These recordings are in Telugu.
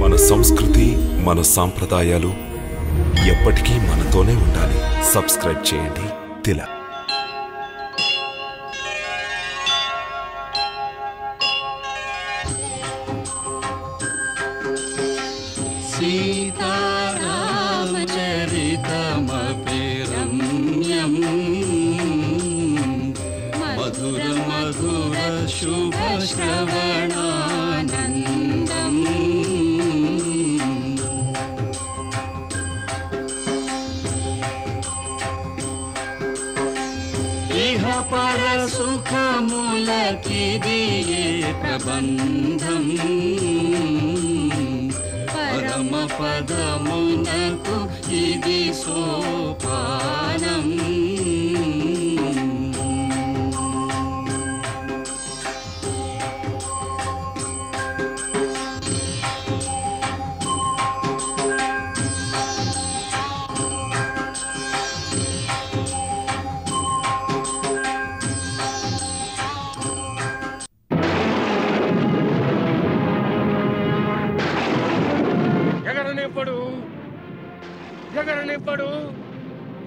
మన సంస్కృతి, మన సాంప్రదాయాలు ఎప్పటికీ మనతోనే ఉండాలి. సబ్స్క్రైబ్ చేయండి తిలక్. सीतारामचरितमपि रम्यं मधुर मधुर शुभ श्रवणानन्दम् इह पर सुखमूलकिदिये प्रबन्धम् परम पदमुनकु इदि सोपानम्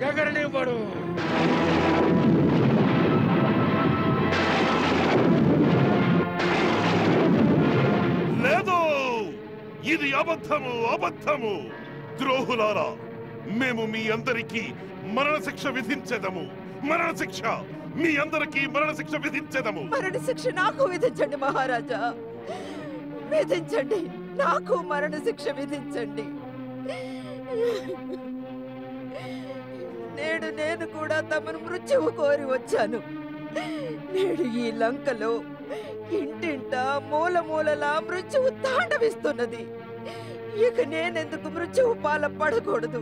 ఎగరనివ్వడు. లేదు, ఇది అబద్ధము, అబద్ధము. ద్రోహులారా, మేము మీ అందరికీ మరణశిక్ష విధించెదము. మరణశిక్ష, మీ అందరికీ మరణశిక్ష విధించెదము. మరణశిక్ష నాకు విధించండి మహారాజా, విధించండి. నాకు మరణశిక్ష విధించండి. నేడు నేను కూడా తమను మృత్యువు కోరి వచ్చాను. నేడు ఈ లంకలో ఇంటింట మూల మూలలా మృత్యువు తాండవిస్తున్నది. ఇక నేనెందుకు మృత్యువు పాల పడకూడదు?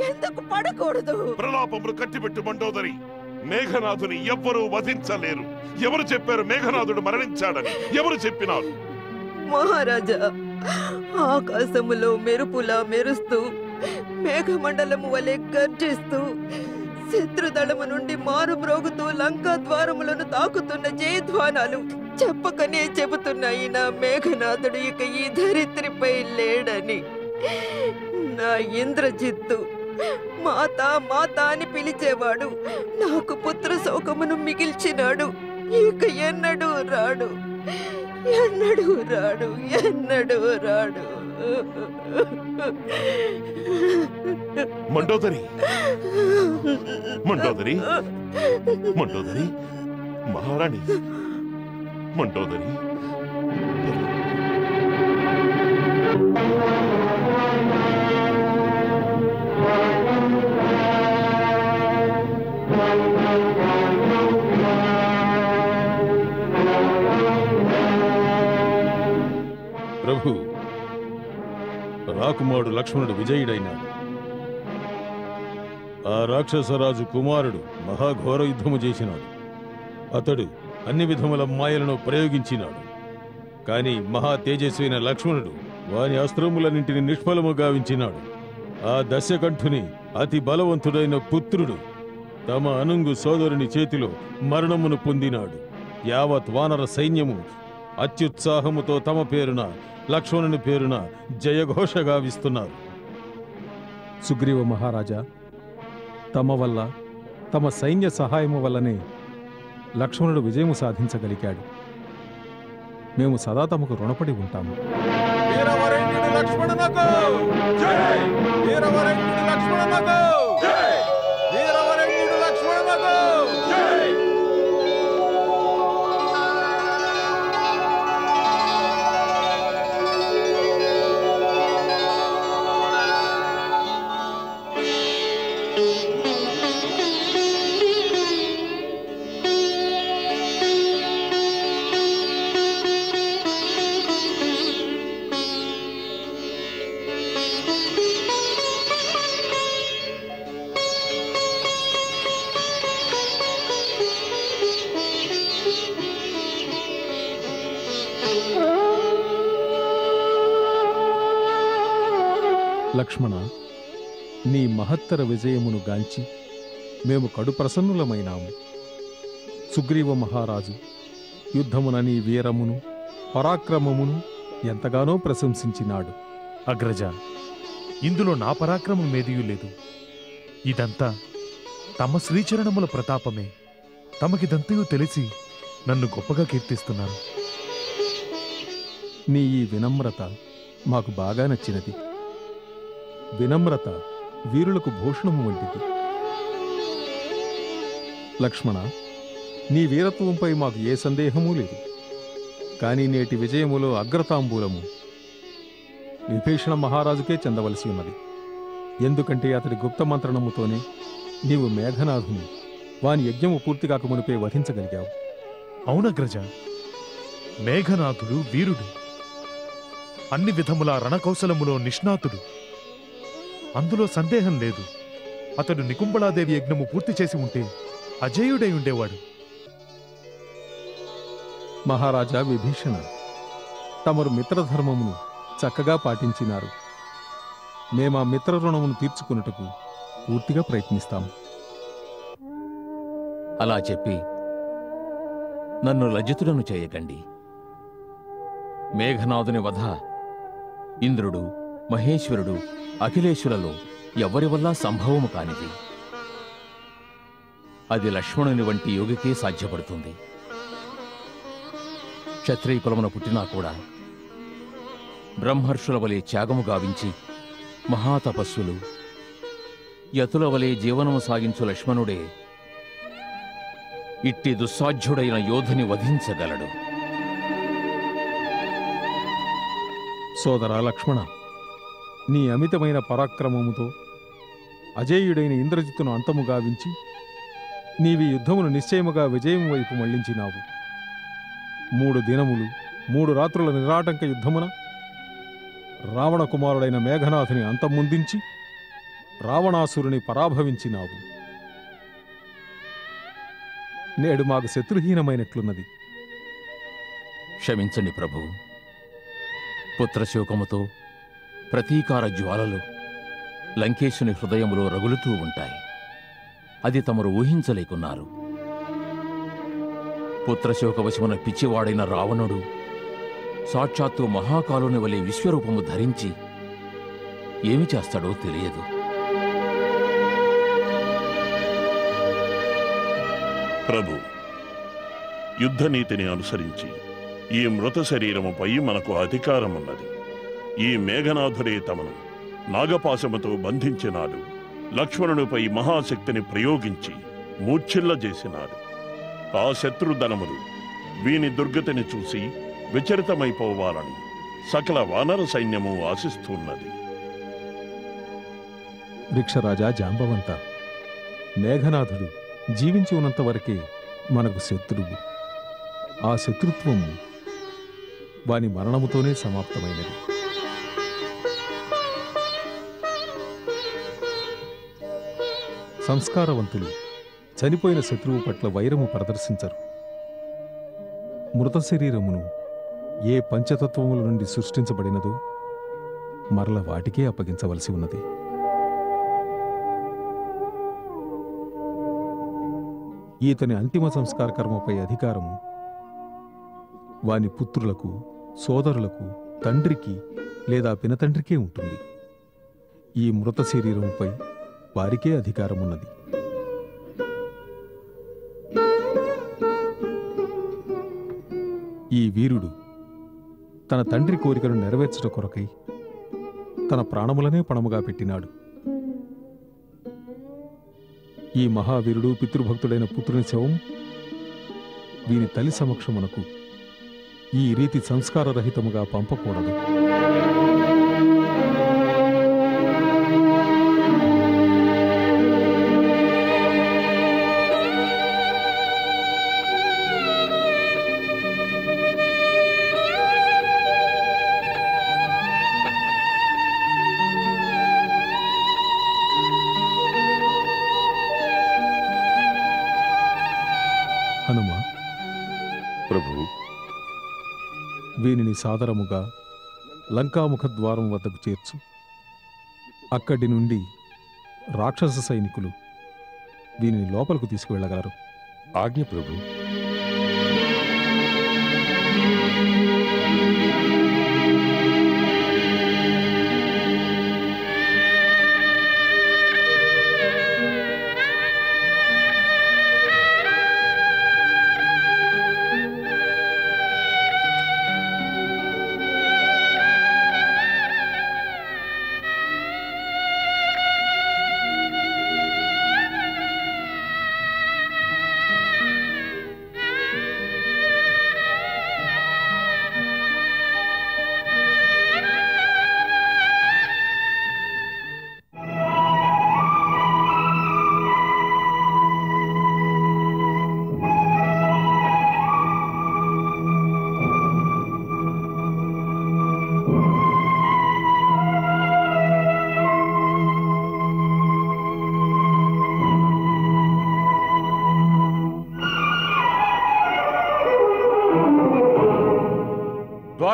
ఎందుకు పడకూడదు? ప్రలాపములు కట్టిపెట్టు మండోదరి. మేఘనాథుని ఎవ్వరూ వధించలేరు. ఎవరు చెప్పారు మేఘనాథుడు మరణించాడని? ఎవరు చెప్పినారు? మహారాజా, ఆకాశములో మెరుపులా మెరుస్తూ మేఘమండలము వలె గర్జిస్తూ శత్రుదళము నుండి మారుమ్రోగుతూ లంకా ద్వారములను తాకుతున్న జయధ్వానాలు చెప్పకనే చెబుతున్నాయి నా మేఘనాథుడు ఇక ఈ ధరిత్రిపై లేడని. నా ఇంద్రజిత్తు మాత మాత అని పిలిచేవాడు నాకు పుత్ర శోకమును మిగిల్చినాడు. ఇక ఎన్నడూ రాడు, ఎన్నడూ రాడు, ఎన్నడూ రాడు. మండోదరి, మండోదరి, మండోదరి, మహారాణి మండోదరి. ప్రభు, రాకుమారుడు లక్ష్మణుడు విజయుడైనాడు. ఆ రాక్షసరాజు కుమారుడు మహాఘోర యుద్ధము చేసినాడు. అతడు అన్ని విధముల మాయలను ప్రయోగించినాడు. కాని మహా తేజస్వైన లక్ష్మణుడు వాని అస్త్రములన్నింటిని నిష్ఫలము గావించినాడు. ఆ దశకంఠుని అతి బలవంతుడైన పుత్రుడు తమ అనుంగు సోదరుని చేతిలో మరణమును పొందినాడు. యావత్ వానర సైన్యము అత్యుత్సాహముతో తమ పేరున లక్ష్మణుని పేరున జయఘోష గావిస్తున్నారు. సుగ్రీవ మహారాజా, తమ వల్ల, తమ సైన్య సహాయము వల్లనే లక్ష్మణుడు విజయము సాధించగలిగాడు. మేము సదా తమకు రుణపడి ఉంటాము. వీరవరేణ్యుడు లక్ష్మణునకు జై! వీరవరేణ్యుడు లక్ష్మణునకు జై! వీరవరేణ్యుడు లక్ష్మణునకు జై! లక్ష్మణ, నీ మహత్తర విజయమును గాంచి మేము కడు ప్రసన్నులమైనాము. సుగ్రీవ మహారాజు యుద్ధమున నీ వీరమును పరాక్రమమును ఎంతగానో ప్రశంసించినాడు. అగ్రజ, ఇందులో నా పరాక్రమం మేదియూ లేదు. ఇదంతా తమ శ్రీచరణముల ప్రతాపమే. తమకిదంతయూ తెలిసి నన్ను గొప్పగా కీర్తిస్తున్నారు. నీ ఈ వినమ్రత మాకు బాగా నచ్చినది. వినమ్రత వీరులకు భూషణము వంటిది. లక్ష్మణ, నీ వీరత్వంపై మాకు ఏ సందేహమూ లేదు. కానీ నేటి విజయములో అగ్రతాంబూలము విభీషణ మహారాజుకే చెందవలసి ఉన్నది. ఎందుకంటే అతడి గుప్త మంత్రణముతోనే నీవు మేఘనాథుని వాని యజ్ఞము పూర్తి కాక మునిపే వధించగలిగావు. అవునగ్రజ, మేఘనాథుడు వీరుడు, అన్ని విధముల రణకౌశలములో నిష్ణాతుడు. అందులో సందేహం లేదు. అతడు నికుంభళాదేవి యజ్ఞము పూర్తి చేసి ఉంటే అజేయుడై ఉండేవాడు. మహారాజా విభీషణ, తమరు మిత్రధర్మమును చక్కగా పాటించినారు. మేమా మిత్ర రుణమును తీర్చుకున్నట్టుకు పూర్తిగా ప్రయత్నిస్తాము. అలా చెప్పి నన్ను లజ్జితులను చేయకండి. మేఘనాథుని వధ ఇంద్రుడు, మహేశ్వరుడు, అఖిలేశ్వరులలో ఎవరి వల్ల సంభవము కానిది. అది లక్ష్మణుని వంటి యోగికే సాధ్యపడుతుంది. క్షత్రియ కులమున పుట్టినా కూడా బ్రహ్మర్షుల వలె త్యాగము గావించి మహాతపస్సులు, యతుల వలె జీవనము సాగించు లక్ష్మణుడే ఇట్టి దుస్సాధ్యుడైన యోధుని వధించగలడు. సోదరా లక్ష్మణ, నీ అమితమైన పరాక్రమముతో అజేయుడైన ఇంద్రజిత్తును అంతము గావించి నీవి యుద్ధమును నిశ్చయముగా విజయం వైపు మళ్లించినావు. 3 దినములు 3 రాత్రుల నిరాటంక యుద్ధమున రావణ కుమారుడైన మేఘనాథుని అంతమొందించి రావణాసురుని పరాభవించినావు. నేడు మాకు శత్రుహీనమైనట్లున్నది. క్షమించండి ప్రభు. పుత్రశోకముతో ప్రతీకార జ్వాలలు లంకేశుని హృదయములో రగులుతూ ఉంటాయి. అది తమరు ఊహించలేకున్నారు. పుత్రశోకవశమున పిచ్చివాడైన రావణుడు సాక్షాత్తు మహాకాలుని వలె విశ్వరూపము ధరించి ఏమి చేస్తాడో తెలియదు. ప్రభు, యుద్ధనీతిని అనుసరించి ఈ మృత శరీరముపై మనకు అధికారమున్నది. ఈ మేఘనాథుడే తమను నాగపాశముతో బంధించినాడు. లక్ష్మణునిపై మహాశక్తిని ప్రయోగించి మూర్ఛిల్లజేసినాడు. ఆ శత్రుధనములు వీని దుర్గతిని చూసి విచరితమైపోవాలని సకల వానర సైన్యము ఆశిస్తున్నది. రిక్షరాజా జాంబవంత, మేఘనాథుడు జీవించి ఉన్నంత వరకే మనకు శత్రువు. ఆ శత్రుత్వము వాని మరణముతోనే సమాప్తమైనది. సంస్కారవంతులు చనిపోయిన శత్రువు పట్ల వైరము ప్రదర్శించరు. మృత శరీరమును ఏ పంచతత్వముల నుండి సృష్టించబడినదో మరల వాటికే అప్పగించవలసి ఉన్నది. ఈతని అంతిమ సంస్కార కర్మపై అధికారము వాని పుత్రులకు, సోదరులకు, తండ్రికి లేదా పినతండ్రికే ఉంటుంది. ఈ మృత శరీరముపై వారికే అధికారమున్నది. ఈ వీరుడు తన తండ్రి కోరికను నెరవేర్చుట కొరకై తన ప్రాణములనే పణముగా పెట్టినాడు. ఈ మహావీరుడు పితృభక్తుడైన పుత్రుని శవం వీని తల్లి సమక్షమునకు ఈ రీతి సంస్కారరహితముగా పంపకూడదు. హనుమ, ప్రభు, వీనిని సాదరముగా లంకాముఖద్వారం వద్దకు చేర్చు. అక్కడి నుండి రాక్షస సైనికులు వీనిని లోపలకు తీసుకువెళ్ళగలరు. ఆజ్ఞ ప్రభు.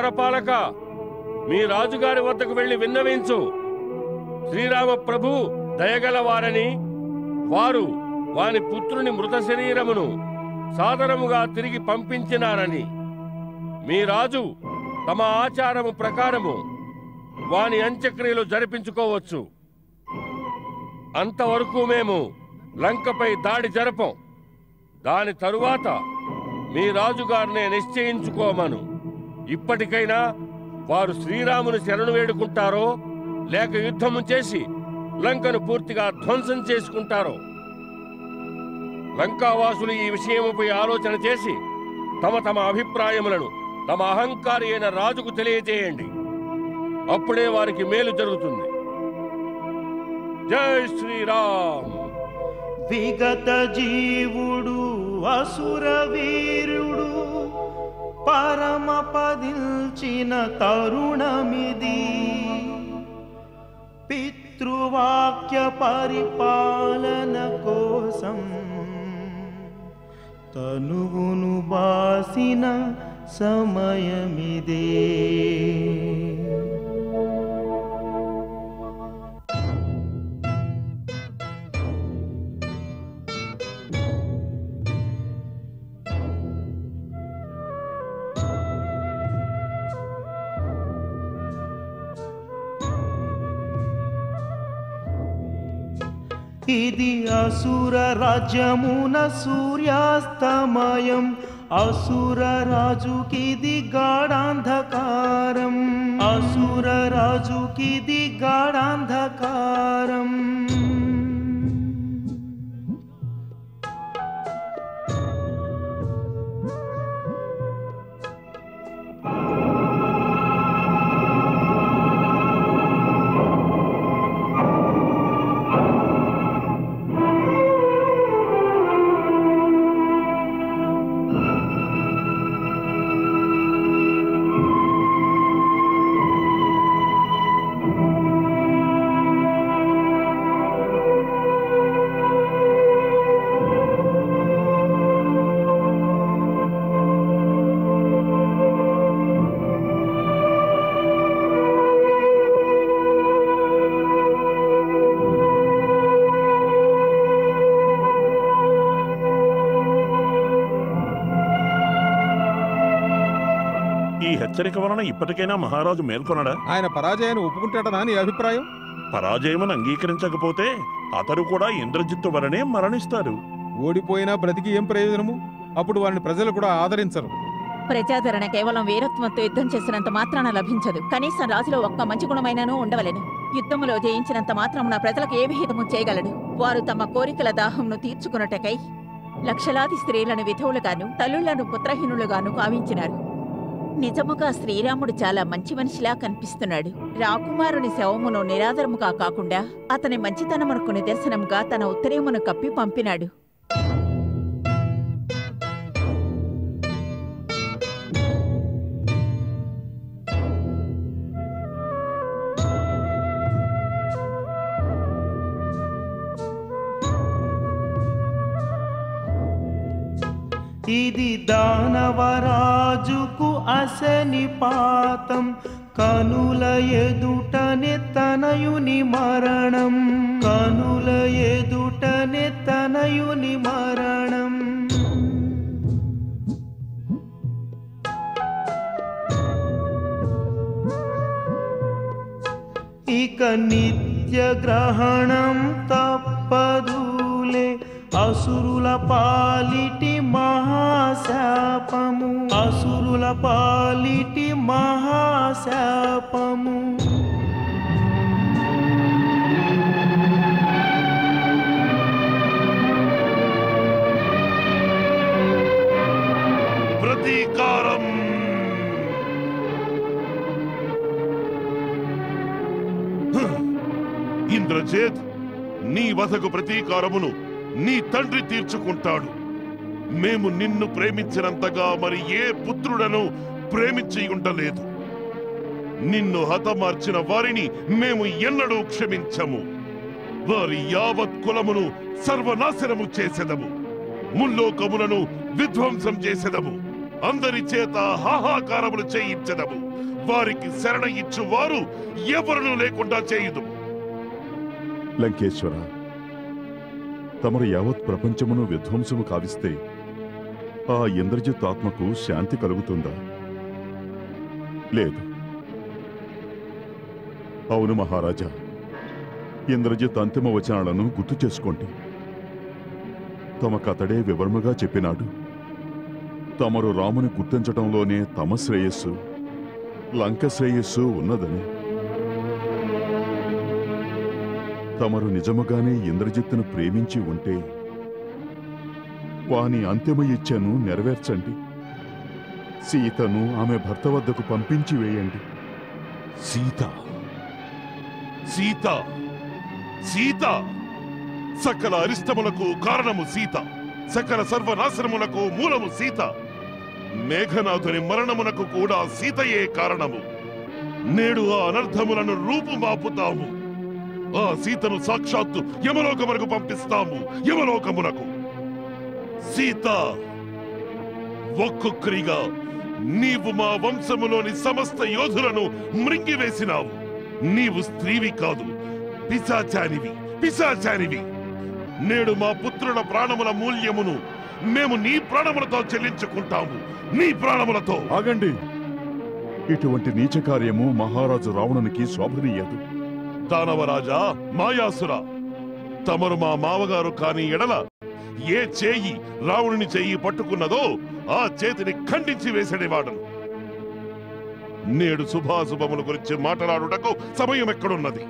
ద్వారపాలక, మీ రాజుగారి వద్దకు వెళ్లి విన్నవించు. శ్రీరామ ప్రభు దయగలవారని, వారు వాని పుత్రుని మృత శరీరమును సాదరముగా తిరిగి పంపించినారని. మీ రాజు తమ ఆచారము ప్రకారము వాని అంత్యక్రియలు జరిపించుకోవచ్చు. అంతవరకు మేము లంకపై దాడి జరపం. దాని తరువాత మీ రాజుగారినే నిశ్చయించుకోమను. ఇప్పటికైనా వారు శ్రీరాముని శరణు వేడుకుంటారో లేక యుద్ధము చేసి లంకను పూర్తిగా ధ్వంసం చేసుకుంటారో. లంకావాసులు ఈ విషయముపై ఆలోచన చేసి తమ తమ అభిప్రాయములను తమ అహంకారి అయిన రాజుకు తెలియజేయండి. అప్పుడే వారికి మేలు జరుగుతుంది. జై శ్రీరామ్. విగత జీవుడు అసుర వీరుడు పరమ పదిల్చిన తరుణమిది. పితృవాక్య పరిపాలన కోసం తనువును బాసిన సమయమిదే. ఇది అసుర రాజ్యమున సూర్యాస్తమయం. అసుర రాజుకిది గాఢాంధకారం. అసుర రాజుకిది గాఢాంధకారం. హెచ్చరిక వలన ఇప్పటికైనా మహారాజు మేల్కొనడా? ఆయన పరాజయాన్ని ఒప్పుకుంటాడనా నీ అభిప్రాయం? పరాజయమని అంగీకరించకపోతే అతడు కూడా ఇంద్రజిత్తు వలనే మరణిస్తాడు. ఓడిపోయినా బ్రతికి ఏం ప్రయోజనము? అప్పుడు వారిని ప్రజలు కూడా ఆదరించరు. ప్రజాదరణ కేవలం వీరత్వంతో యుద్ధం చేసినంత మాత్రాన లభించదు. కనీసం రాజులో ఒక్క మంచి గుణమైననూ ఉండవలెను. యుద్ధములో జయించినంత మాత్రమున ప్రజలకు ఏ విహితము చేయగలడు? వారు తమ కోరికల దాహంను తీర్చుకున్నటకై లక్షలాది స్త్రీలను విధవులుగాను తల్లులను పుత్రహీనులుగాను కావించినారు. నిజముగా శ్రీరాముడు చాలా మంచి మనిషిలా కనిపిస్తున్నాడు. రాకుమారుని శవమును నిరాదరముగా కాకుండా అతని మంచితనమునకు నిదర్శనంగా తన ఉత్తరీయమును కప్పి పంపినాడు. ఇది దానవరాజుకు అశనిపాతం. కనుల ఎదుటనే తనయుని మరణం. కనుల ఎదుటనే తనయుని మరణం. ఇక నిత్య గ్రహణం తప్పదులే. అసురుల పాలిటి మహాశాపము. అసురుల పాలిటి మహాశాపము. ప్రతీకారం. ఇంద్రజిత్, నీ వధకు ప్రతీకారమును నీ తండ్రి తీర్చుకుంటాడు. మేము నిన్ను ప్రేమించినంతగా మరి ఏ పుత్రుడను ప్రేమించి ఉండలేదు. నిన్ను హతమార్చిన వారిని మేము ఎన్నడూ క్షమించము. వారి యావత్ కులమును సర్వనాశనము చేసెదము. ముల్లోకములను విధ్వంసం చేసెదము. అందరి చేత హాహాకారములు చేయించెదము. వారికి శరణ ఇచ్చు వారు ఎవరును లేకుండా చేయుదు. లంకేశ్వర, తమరు యావత్ ప్రపంచమును విధ్వంసము కావిస్తే ఆ ఇంద్రజిత్ ఆత్మకు శాంతి కలుగుతుందా? లేదు. అవును మహారాజా, ఇంద్రజిత్ అంతిమ వచనాలను గుర్తు చేసుకోండి. తమకతడే వివరముగా చెప్పినాడు. తమరు రాముని గుర్తించటంలోనే తమ శ్రేయస్సు, లంక శ్రేయస్సు ఉన్నదని. తమరు నిజముగానే ఇంద్రజిత్తును ప్రేమించి ఉంటే వాని అంతిమ ఇచ్ఛను నెరవేర్చండి. సీతను ఆమె భర్త వద్దకు పంపించి వేయండి. సీత సీత సీత సకల అరిష్టములకు కారణము సీత, సకల సర్వనాశనములకు మూలము సీత. మేఘనాథుని మరణమునకు కూడా సీతయే కారణము. నేడు ఆ అనర్థములను రూపుమాపుతాము. ఆ సీతను సాక్షాత్తు యమలోకమునకు పంపిస్తాము. యమలోకమునకు సీత, ఒక్కొక్కరిగా నీవు మా వంశములోని సమస్త యోధులను మృంగివేసినావు. నీవు స్త్రీవి కాదు, పిశాచానివి, పిశాచానివి. నేడు మా పుత్రుల ప్రాణముల మూల్యమును మేము నీ ప్రాణములతో చెల్లించుకుంటాము. నీ ప్రాణములతో. ఆగండి. ఇటువంటి నీచ కార్యము మహారాజు రావణునికి శోభనీయదు. దానవరాజా, మాయాసుర, తమరు మా మావగారు కాని ఎడల ఏ చేయి రావణుని చెయ్యి పట్టుకున్నదో ఆ చేతిని ఖండించి వేసేవాడను. నేడు శుభాశుభముల గురించి మాట్లాడుటకు సమయం ఎక్కడున్నది?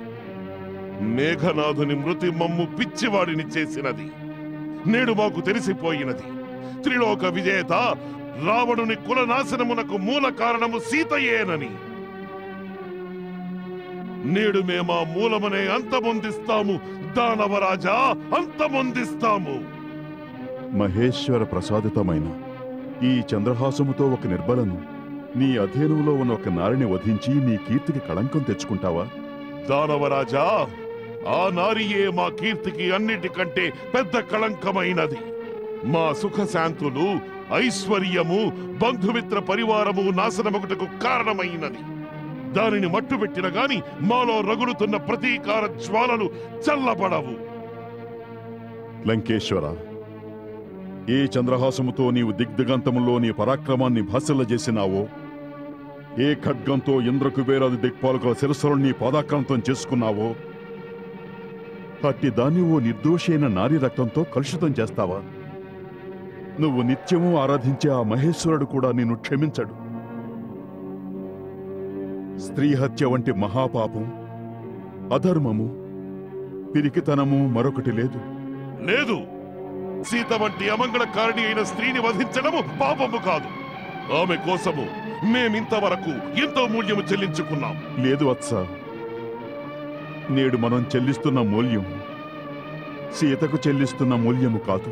మేఘనాథుని మృతి మమ్ము పిచ్చివాడిని చేసినది. నేడు మాకు తెలిసిపోయినది. త్రిలోక విజేత రావణుని కులనాశనమునకు మూల కారణము సీతయేనని. నేడు మేమా మూలమనే అంతమొందిస్తాము. దానవరాజా, అంతమొందిస్తాము. మహేశ్వర ప్రసాదితమైన ఈ చంద్రహాసముతో ఒక నిర్బలను, నీ అధీనంలో ఉన్న ఒక నారిని వధించి నీ కీర్తికి కళంకం తెచ్చుకుంటావా? దానవరాజా, ఆ నారియే మా కీర్తికి అన్నిటికంటే పెద్ద కళంకమైనది. మా సుఖశాంతులు, ఐశ్వర్యము, బంధుమిత్ర పరివారము నాశనమగుటకు కారణమైనది. దానిని మట్టుబెట్టిన గాని మాలో రగులుతున్న ప్రతీకార జ్వాలలు చల్లబడవు. లంకేశ్వర, ఏ చంద్రహాసముతో నీవు దిగ్దిగంతములో నీ పరాక్రమాన్ని భాసిల్లజేసినావో, ఏ ఖడ్గంతో ఇంద్రకుబేరాది దిక్పాలకుల శిరస్సులను నీ పాదాక్రాంతం చేసుకున్నావో, అట్టి దాన్ని ఓ నిర్దోషి అయిన నారీ రక్తంతో కలుషితం చేస్తావా? నువ్వు నిత్యము ఆరాధించే ఆ మహేశ్వరుడు కూడా నిన్ను క్షమించడు. స్త్రీ హత్య వంటి మహాపాపం, అధర్మము, పిరికితనము మరొకటి లేదు. లేదు. సీత వంటి అమంగళకారిణి అయిన స్త్రీని వధించడము పాపము కాదు. ఆమె కోసము మేమింతవరకు ఎంతో మూల్యము చెల్లించుకున్నాం. లేదు వత్స, నేడు మనం చెల్లిస్తున్న మూల్యం సీతకు చెల్లిస్తున్న మూల్యము కాదు.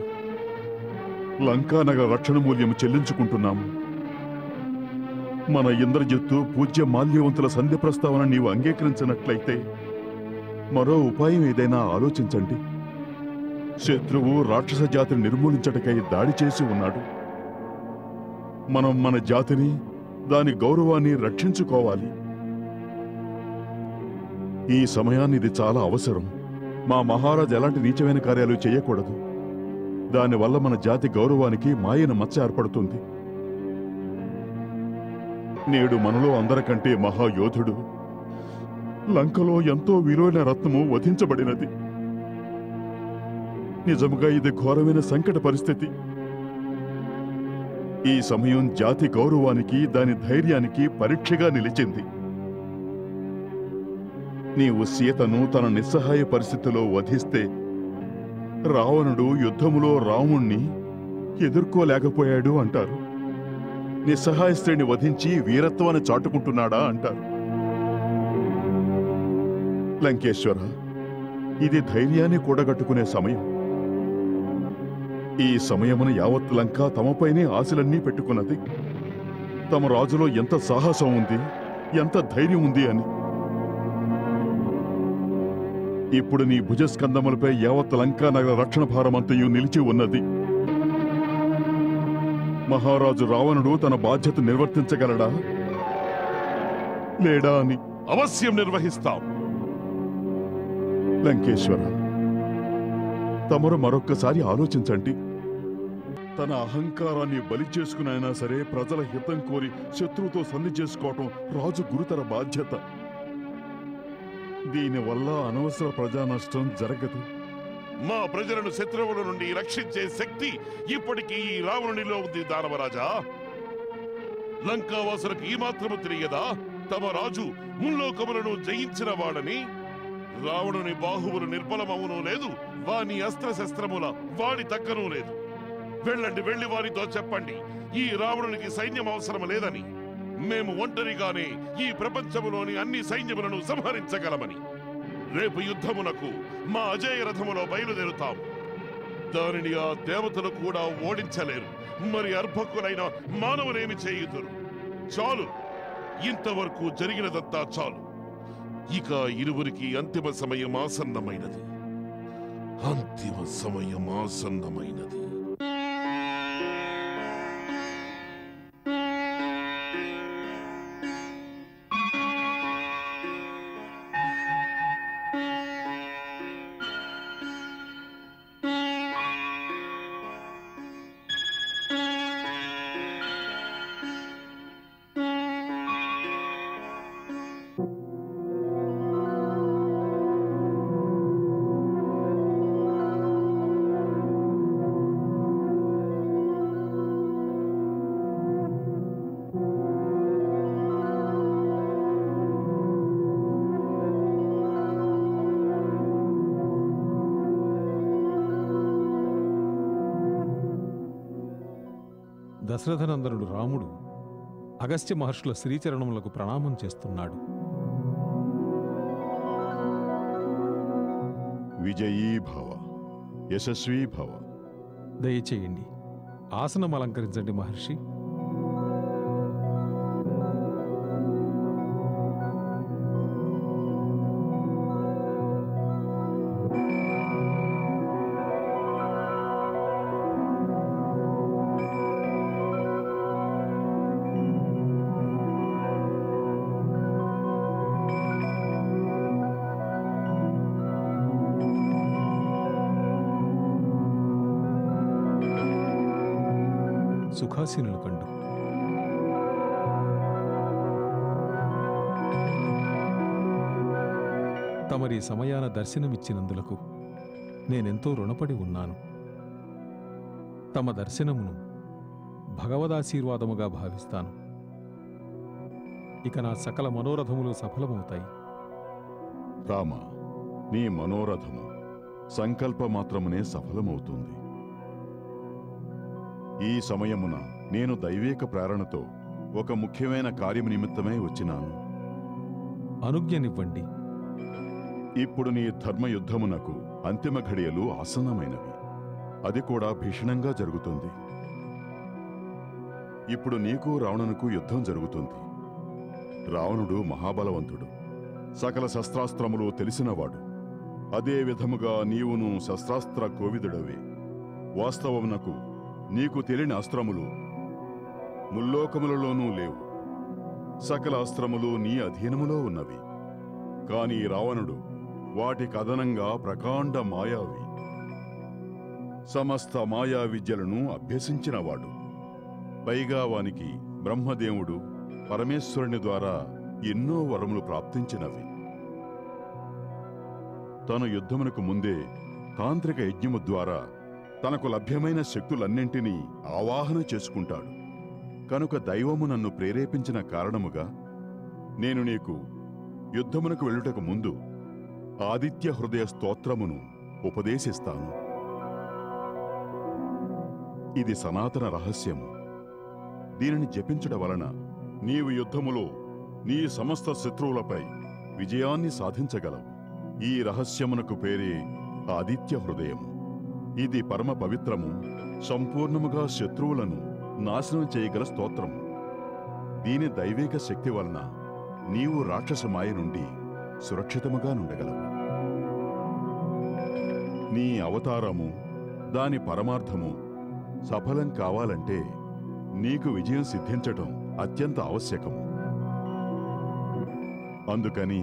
లంకానగర రక్షణ మూల్యము చెల్లించుకుంటున్నాము. మన ఇంద్రజిత్తు పూజ్య మాల్యవంతుల సంధి ప్రస్తావన నీవు అంగీకరించినట్లయితే మరో ఉపాయం ఏదైనా ఆలోచించండి. శత్రువు రాక్షస జాతిని నిర్మూలించటకై దాడి చేసి ఉన్నాడు. మనం మన జాతిని, దాని గౌరవాన్ని రక్షించుకోవాలి. ఈ సమయాన్ని ఇది చాలా అవసరం. మా మహారాజు ఎలాంటి నీచమైన కార్యాలు చేయకూడదు. దానివల్ల మన జాతి గౌరవానికి మాయన మచ్చ ఏర్పడుతుంది. నేడు మనలో అందరికంటే మహాయోధుడు, లంకలో ఎంతో విలువైన రత్నము వధించబడినది. నిజముగా ఇది ఘోరమైన సంకట పరిస్థితి. ఈ సమయం జాతి గౌరవానికి, దాని ధైర్యానికి పరీక్షగా నిలిచింది. నీవు సీతను తన నిస్సహాయ పరిస్థితిలో వధిస్తే రావణుడు యుద్ధములో రాముణ్ణి ఎదుర్కోలేకపోయాడు అంటారు. నిస్సహాయ స్త్రీని వధించి వీరత్వాన్ని చాటుకుంటున్నాడా అంటారు. లంకేశ్వర, ఇది ధైర్యాన్ని కూడగట్టుకునే సమయం. ఈ సమయమున యావత్ లంక తమపైనే ఆశలన్నీ పెట్టుకున్నది. తమ రాజులో ఎంత సాహసం ఉంది, ఎంత ధైర్యం ఉంది అని. ఇప్పుడు నీ భుజస్కందములపై యావత్ లంకా నగర రక్షణ భారమంతయు నిలిచి ఉన్నది. మహారాజు రావణుడు తన బాధ్యత నిర్వర్తించగలడా? లేడా అని. అవశ్యం నిర్వహిస్తాం. లంకేశ్వర, తమరు మరొక్కసారి ఆలోచించండి. తన అహంకారాన్ని బలి చేసుకునైనా సరే ప్రజల హితం కోరి శత్రువుతో సంధి చేసుకోవటం రాజు గురుతర బాధ్యత. దీనివల్ల అనవసర ప్రజా నష్టం జరగదు. మా ప్రజలను శత్రువుల నుండి రక్షించే శక్తి ఇప్పటికీ ఈ రావణునిలో ఉంది దానవరాజా. లంకావాసులకు ఈ మాత్రము తెలియదా తమ రాజు ముల్లోకములను జయించిన వాడని? రావణుని బాహువులు నిర్బలమవునూ లేదు, వాని అస్త్రశస్త్రముల వాడి తగ్గనూ లేదు. వెళ్ళండి, వెళ్ళి వారితో చెప్పండి ఈ రావణునికి సైన్యం అవసరం లేదని. మేము ఒంటరిగానే ఈ ప్రపంచములోని అన్ని సైన్యములను సంహరించగలమని. రేపు యుద్ధమునకు మా అజేయ రథములో బయలుదేరుతాము. దానిని ఆ దేవతలు కూడా ఓడించలేరు. మరి అర్భకులైన మానవులేమి చేయుదురు? చాలు, ఇంతవరకు జరిగినదంతా చాలు. ఇక ఇరువురికి అంతిమ సమయం ఆసన్నమైనది. అంతిమ సమయం ఆసన్నమైనది. దశరథనందనుడు రాముడు అగస్త్య మహర్షుల శ్రీచరణములకు ప్రణామం చేస్తున్నాడు. విజయీ భవ, యశస్వీ భవ. దయచేయండి, ఆసనం అలంకరించండి మహర్షి. సుఖాసీనులు కండు. తమరి సమయాన దర్శనమిచ్చినందులకు నేనెంతో రుణపడి ఉన్నాను. తమ దర్శనమును భగవదాశీర్వాదముగా భావిస్తాను. ఇక నా సకల మనోరథములు సఫలమవుతాయి. రామ, నీ మనోరథము సంకల్పమాత్రమునే సఫలమవుతుంది. ఈ సమయమున నేను దైవేక ప్రేరణతో ఒక ముఖ్యమైన కార్యము నిమిత్తమై వచ్చినాను. అనుజ్ఞనివ్వండి. ఇప్పుడు నీ ధర్మయుద్ధమునకు అంతిమ ఘడియలు ఆసన్నమైనవి. అది కూడా భీషణంగా జరుగుతుంది. ఇప్పుడు నీకు రావణునకు యుద్ధం జరుగుతుంది. రావణుడు మహాబలవంతుడు, సకల శస్త్రాస్త్రములు తెలిసినవాడు. అదే విధముగా నీవును శస్త్రాస్త్ర కోవిదుడవే. వాస్తవమునకు నీకు తెలియని అస్త్రములు ముల్లోకములలోనూ లేవు. సకల అస్త్రములు నీ అధీనములో ఉన్నవి. కాని రావణుడు వాటి కథనంగా ప్రకాండ మాయావి. సమస్త మాయా విద్యలను అభ్యసించినవాడు. పైగా వానికి బ్రహ్మదేవుడు పరమేశ్వరుని ద్వారా ఎన్నో వరములు ప్రాప్తించినవి. తను యుద్ధమునకు ముందే తాంత్రిక యజ్ఞము ద్వారా తనకు లభ్యమైన శక్తులన్నింటినీ ఆవాహన చేసుకుంటాడు. కనుక దైవము నన్ను ప్రేరేపించిన కారణముగా నేను నీకు యుద్ధమునకు వెళ్ళుటకు ముందు ఆదిత్య హృదయ స్తోత్రమును ఉపదేశిస్తాను. ఇది సనాతన రహస్యము. దీనిని జపించడం వలన నీవు యుద్ధములో నీ సమస్త శత్రువులపై విజయాన్ని సాధించగలవు. ఈ రహస్యమునకు పేరే ఆదిత్య హృదయము. ఇది పరమ పవిత్రము, సంపూర్ణముగా శత్రువులను నాశనం చేయగల స్తోత్రము. దీని దైవిక శక్తి వలన నీవు రాక్షస మాయ నుండి సురక్షితముగా నుండగలవు. నీ అవతారము, దాని పరమార్థము సఫలం కావాలంటే నీకు విజయం సిద్ధించటం అత్యంత ఆవశ్యకము. అందుకని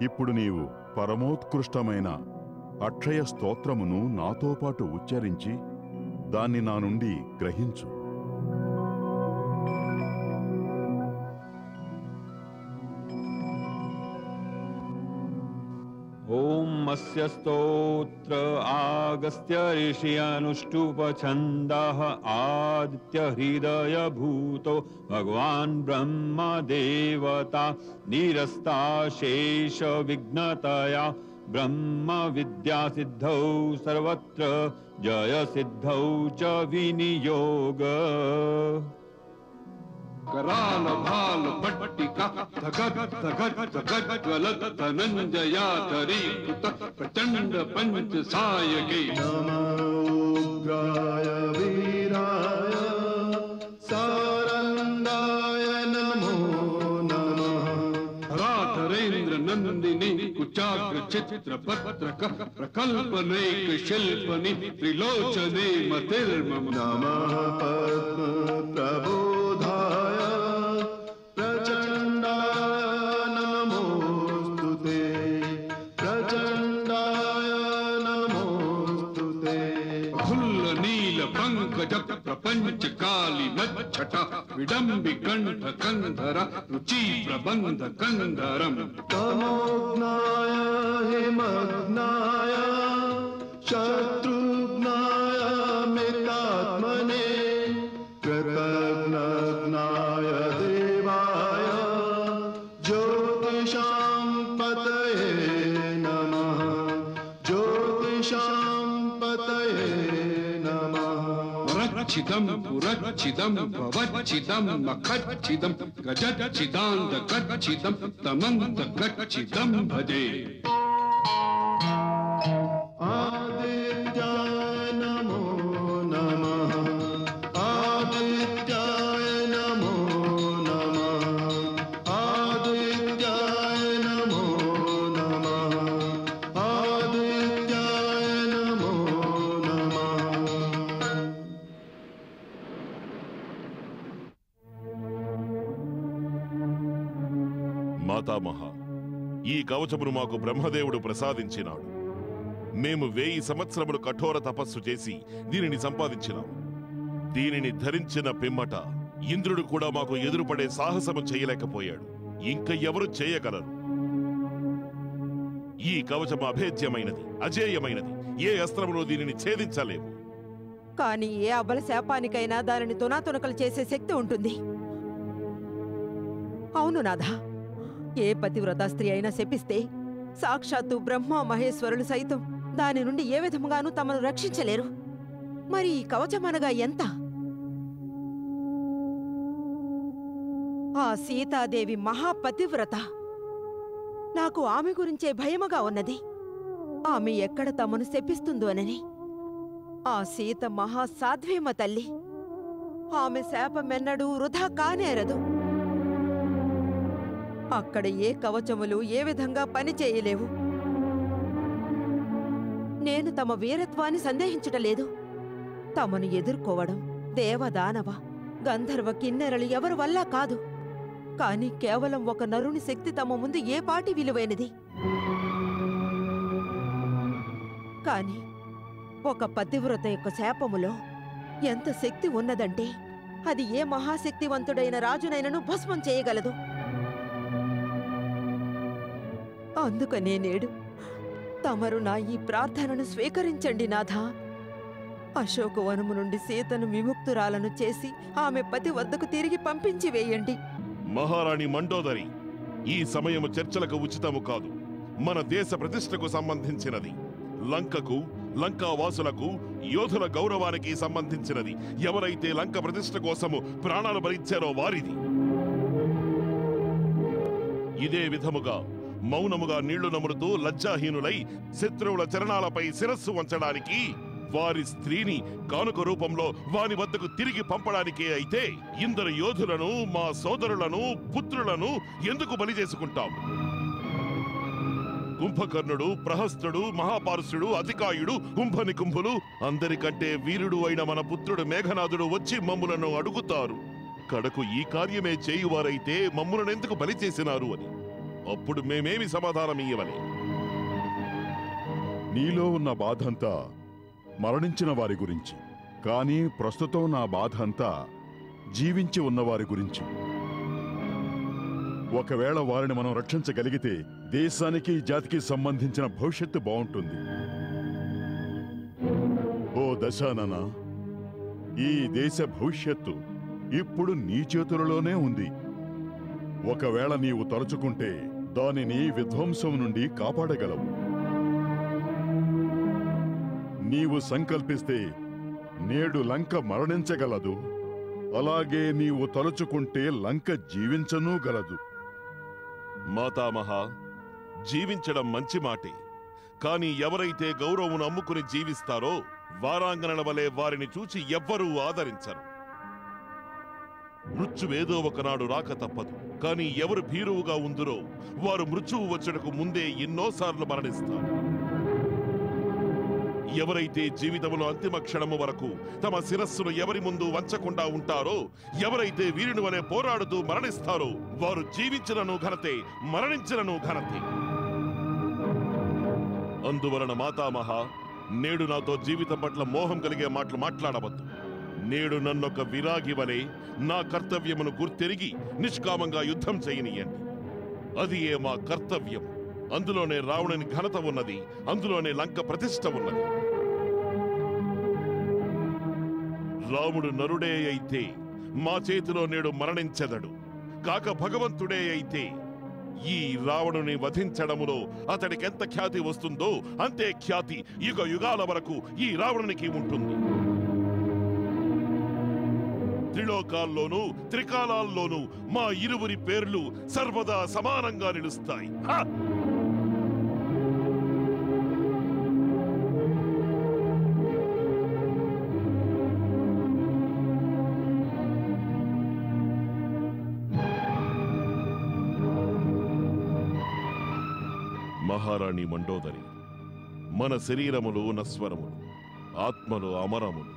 ఇప్పుడు నీవు పరమోత్కృష్టమైన అక్షయ స్తోత్రమును నాతో పాటు ఉచ్చరించి దాన్ని నా నుండి గ్రహించు. ఓం అస్య స్తోత్ర ఆగస్త్య ఋషి అనుష్ఠుప ఛందః ఆదిత్య హృదయ భూతో భగవాన్ బ్రహ్మ దేవతా నిరస్తా శేష విఘ్నతయా బ్రహ్మ విద్యా సిద్ధౌ సర్వత్ర జయ సిద్ధౌ చ వినియోగ. कराल भाल पट्टिका धगत धगत धगत ज्वलत धनंजयातरीकृत प्रचंड पंच सायके उग्राय वीराय सारंगाय नमो नमः. धराधरेन्द्र नंदिनी कुचाग्र चित्र पत्रक प्रकल्पनेक शिल्पनि त्रिलोचने मतिर्मम. नमः पद्म प्रबोधाय प्रचंडाय नमोस्तुते. प्रचंडाय नमोस्तुते. फुल्ल नील पंकज प्रपंच काली नच्छटा विडंबि कंठ कंधर रुचि प्रबंध कंधरम. तमोघ्नाय हिमग्नाय शत्रुघ्नाय मितात्मने कृतघ्नाय देवाय ज्योतिषां पतये नमः. ज्योतिषां पतये नमः. रक्षितं पुरक्षितं भवच्छितं मखच्छितं गजच्छिदान्त गच्छितं तमन्त गच्छितं भजे. आदित्याय नमो नमः. आदित्याय नमो नमः. आदित्याय नमो नमः. आदित्याय नमो नमः. మాతామహ, ఈ కవచమును మాకు బ్రహ్మదేవుడు ప్రసాదించినాడు. మేము 1000 సంవత్సరములు కఠోర తపస్సు చేసి దీనిని సంపాదించినాము. దీనిని ధరించిన పిమ్మట ఇంద్రుడు కూడా మాకు ఎదురుపడే సాహసము చేయలేకపోయాడు. ఇంక ఎవరు చేయగలరు? ఈ కవచము అభేద్యమైనది, అజేయమైనది. ఏ అస్త్రములో దీనిని ఛేదించలేము. కానీ ఏ అబల శాపానికైనా దానిని తునాతునకలు చేసే శక్తి ఉంటుంది. అవును నాథా, ఏ పతివ్రత స్త్రీ అయినా శపిస్తే సాక్షాత్తు బ్రహ్మ మహేశ్వరులు సైతం దాని నుండి ఏ విధముగానూ తమను రక్షించలేరు. మరి ఈ కవచమనగా ఎంత? ఆ సీతాదేవి మహాపతివ్రత. నాకు ఆమె గురించే భయముగా ఉన్నది. ఆమె ఎక్కడ తమను శపిస్తుందోనని. ఆ సీత మహాసాధ్వీమ తల్లి. ఆమె శాపమెన్నడూ వృధా కానేరదు. అక్కడ ఏ కవచములు ఏ విధంగా పనిచేయలేవు. నేను తమ వీరత్వాన్ని సందేహించటలేదు. తమను ఎదుర్కోవడం దేవదానవ గంధర్వ కిన్నెరలు ఎవరి వల్ల కాదు. కాని కేవలం ఒక నరుని శక్తి తమ ముందు ఏ పాటి విలువైనది. కాని ఒక పతివ్రత యొక్క శాపములో ఎంత శక్తి ఉన్నదంటే అది ఏ మహాశక్తివంతుడైన రాజునైనను భస్మం చేయగలదు. అందుకనే నేడు తమరు నా ఈ ప్రార్థనను స్వీకరించండి నాథా. అశోకవనము నుండి సీతను విముక్తురాలను చేసి ఆమె పతి వద్దకు తిరిగి పంపించి వేయండి. మహారాణి మండోదరి, ఈ సమయము చర్చలకు ఉచితము కాదు. మన దేశ ప్రతిష్టకు సంబంధించినది. లంకకు, లంకావాసులకు, యోధుల గౌరవానికి సంబంధించినది. ఎవరైతే లంక ప్రతిష్ట కోసము ప్రాణాలు భరించారో వారిది. ఇదే విధముగా మౌనముగా నీళ్లు నములుతూ లజ్జాహీనులై శత్రువుల చరణాలపై శిరస్సు వంచడానికి, వారి స్త్రీని కానుక రూపంలో వాని వద్దకు తిరిగి పంపడానికే అయితే ఇందరు యోధులను, మా సోదరులను, పుత్రులను ఎందుకు బలి చేసుకుంటాం? కుంభకర్ణుడు, ప్రహస్తుడు, మహాపారుషుడు, అతికాయుడు, కుంభనికుంభులు, అందరికంటే వీరుడు అయిన మన పుత్రుడు మేఘనాథుడు వచ్చి మమ్ములను అడుగుతారు. కడకు ఈ కార్యమే చేయువారైతే మమ్ములను ఎందుకు బలి చేసినారు అని. అప్పుడు మేమేమి సమాధానం ఇయ్యవని? నీలో ఉన్న బాధంతా మరణించిన వారి గురించి, కానీ ప్రస్తుతం నా బాధ అంతా జీవించి ఉన్నవారి గురించి. ఒకవేళ వారిని మనం రక్షించగలిగితే దేశానికి జాతికి సంబంధించిన భవిష్యత్తు బాగుంటుంది. ఓ దశానన, ఈ దేశ భవిష్యత్తు ఇప్పుడు నీ చేతులలోనే ఉంది. ఒకవేళ నీవు తలుచుకుంటే దానిని విధ్వంసం నుండి కాపాడగలవు. నీవు సంకల్పిస్తే నేడు లంక మరణించగలదు, అలాగే నీవు తలుచుకుంటే లంక జీవించనూ గలదు. మాతామహ, జీవించడం మంచి మాటే, కాని ఎవరైతే గౌరవమును అమ్ముకుని జీవిస్తారో వారాంగణల వలె వారిని చూచి ఎవ్వరూ ఆదరించరు. మృత్యువేదో ఒకనాడు రాక తప్పదు, కాని ఎవరు భీరువుగా ఉందురో వారు మృత్యువు వచ్చుటకు ముందే ఎన్నోసార్లు మరణిస్తారు. ఎవరైతే జీవితంలో అంతిమ క్షణము వరకు తమ శిరస్సును ఎవరి ముందు వంచకుండా ఉంటారో, ఎవరైతే వీరుని వలె పోరాడుతూ మరణిస్తారో వారు జీవించినను ఘనతే, మరణించినను ఘనతే. అందువలన మాతామహ, నేడు నాతో జీవితం పట్ల మోహం కలిగే మాటలు మాట్లాడవద్దు. నేడు నన్నొక విరాగి వలె నా కర్తవ్యమును గుర్తెరిగి నిష్కామంగా యుద్ధం చేయనియండి. అది మా కర్తవ్యం. అందులోనే రావణుని ఘనత ఉన్నది, అందులోనే లంక ప్రతిష్ట ఉన్నది. రాముడు నరుడే అయితే మా చేతిలో నేడు మరణించెదడు, కాక భగవంతుడే అయితే ఈ రావణుని వధించడములో అతడికెంత ఖ్యాతి వస్తుందో అంతే ఖ్యాతి యుగ యుగాల వరకు ఈ రావణునికి ఉంటుంది. త్రిలోకాల్లోనూ త్రికాలాల్లోనూ మా ఇరువురి పేర్లు సర్వదా సమానంగా నిలుస్తాయి. మహారాణి మండోదరి, మన శరీరములు నశ్వరములు, ఆత్మలు అమరములు.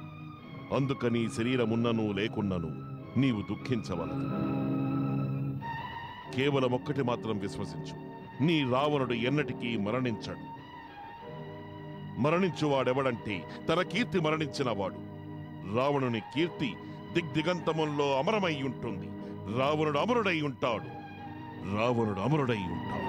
అందుకని శరీరమున్నను లేకున్నను నీవు దుఃఖించవలదు. కేవలం ఒక్కటి మాత్రం విశ్వసించు, నీ రావణుడు ఎన్నటికీ మరణించడు. మరణించువాడెవడంటే తన కీర్తి మరణించినవాడు. రావణుని కీర్తి దిగ్దిగంతముల్లో అమరమై ఉంటుంది. రావణుడు అమరుడై ఉంటాడు. రావణుడు అమరుడై ఉంటాడు.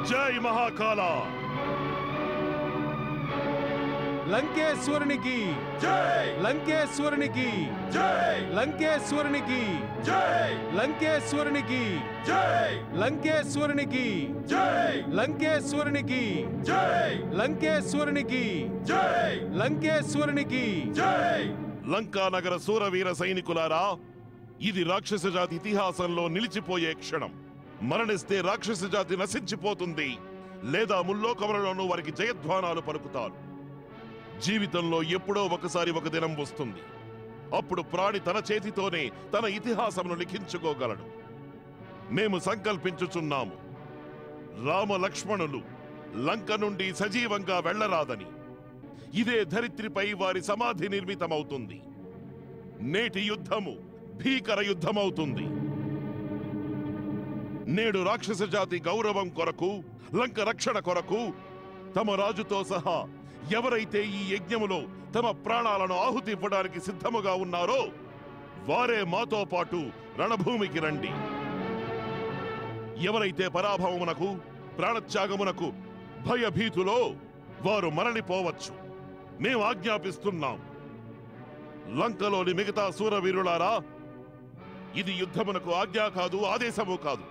జై మహాకాళ! లంకేశ్వరునికి జై! లంకేశ్వరునికి జై! లంకేశ్వరునికి జై! లంకేశ్వరునికి జై! లంకేశ్వరునికి జై! లంకేశ్వరునికి జై! లంకేశ్వరునికి జై! లంకేశ్వరునికి జై! లంకానగర శూరవీర సైనికులారా, ఇది రాక్షస జాతి ఇతిహాసంలో నిలిచిపోయే క్షణం. మరణిస్తే రాక్షస జాతి నశించిపోతుంది, లేదా ముల్లోకములలోనూ వారికి జయధ్వానాలు పలుకుతారు. జీవితంలో ఎప్పుడో ఒకసారి ఒక దినం వస్తుంది. అప్పుడు ప్రాణి తన చేతితోనే తన ఇతిహాసమును లిఖించుకోగలడు. మేము సంకల్పించుచున్నాము, రామ లక్ష్మణులు లంక నుండి సజీవంగా వెళ్లరాదని. ఇదే ధరిత్రిపై వారి సమాధి నిర్మితమవుతుంది. నేటి యుద్ధము భీకర యుద్ధమవుతుంది. నేడు రాక్షస జాతి గౌరవం కొరకు, లంక రక్షణ కొరకు తమ రాజుతో సహా ఎవరైతే ఈ యజ్ఞములో తమ ప్రాణాలను ఆహుతి ఇవ్వడానికి సిద్ధముగా ఉన్నారో వారే మాతో పాటు రణభూమికి రండి. ఎవరైతే పరాభవమునకు, ప్రాణత్యాగమునకు భయభీతులో వారు మరలిపోవచ్చు. మేము ఆజ్ఞాపిస్తున్నాం. లంకలోని మిగతా శూరవీరులారా, ఇది యుద్ధమునకు ఆజ్ఞ కాదు, ఆదేశము కాదు,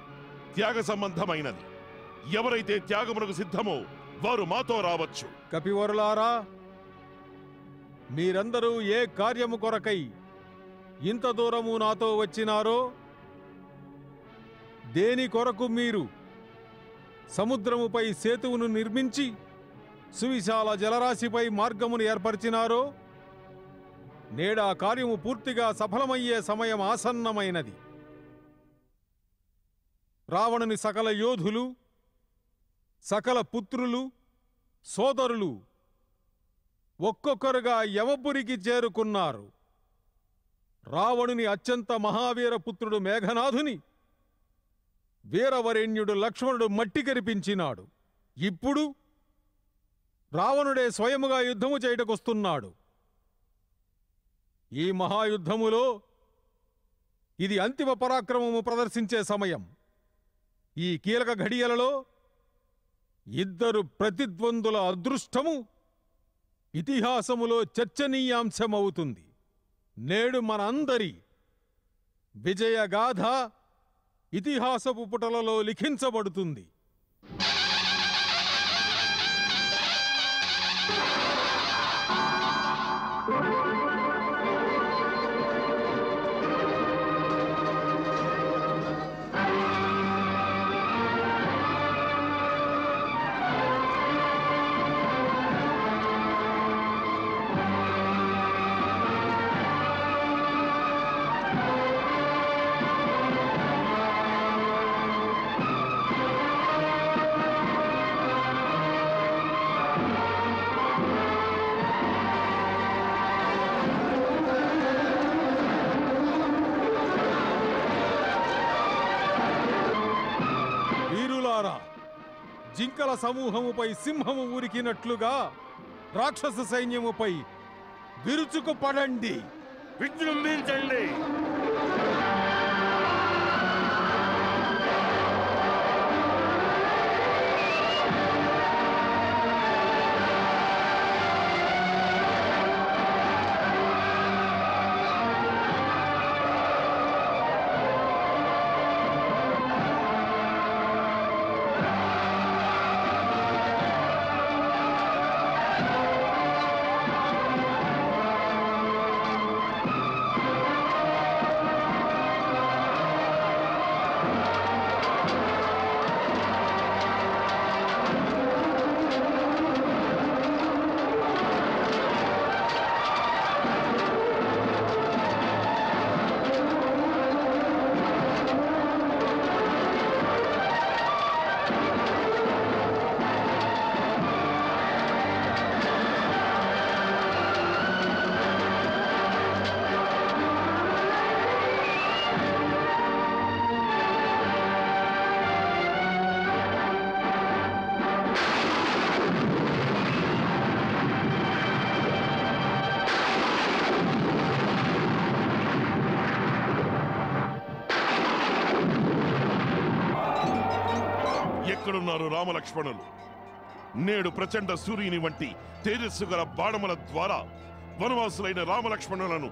త్యాగ సంబంధమైనది. ఎవరైతే త్యాగమునకు సిద్ధమో వారు మాతో రావచ్చు. కపివరులారా, మీరందరూ ఏ కార్యము కొరకై ఇంత దూరము నాతో వచ్చినారో, దేని కొరకు మీరు సముద్రముపై సేతువును నిర్మించి సువిశాల జలరాశిపై మార్గమును ఏర్పరిచినారో, నేడా కార్యము పూర్తిగా సఫలమయ్యే సమయం ఆసన్నమైనది. రావణుని సకల యోధులు, సకల పుత్రులు, సోదరులు ఒక్కొక్కరుగా యమపురికి చేరుకున్నారు. రావణుని అత్యంత మహావీర పుత్రుడు మేఘనాథుని వీరవరేణ్యుడు లక్ష్మణుడు మట్టి కరిపించినాడు. ఇప్పుడు రావణుడే స్వయముగా యుద్ధము చేయటకొస్తున్నాడు. ఈ మహాయుద్ధములో ఇది అంతిమ పరాక్రమము ప్రదర్శించే సమయం. ఈ కీలక ఘడియలలో ఇద్దరు ప్రతిద్వందుల అదృష్టము ఇతిహాసములో చర్చనీయాంశమవుతుంది. నేడు మన అందరి విజయగాథ ఇతిహాసపు పుటలలో లిఖించబడుతుంది. జింకల సమూహముపై సింహము ఊరికినట్లుగా రాక్షస సైన్యముపై విరుచుకుపడండి, విజృంభించండి. ఎక్కడున్నారు రామలక్ష్మణులు? నేడు ప్రచండ సూర్యుని వంటి తేజస్సు గల బాణముల ద్వారా వనవాసులైన రామలక్ష్మణులను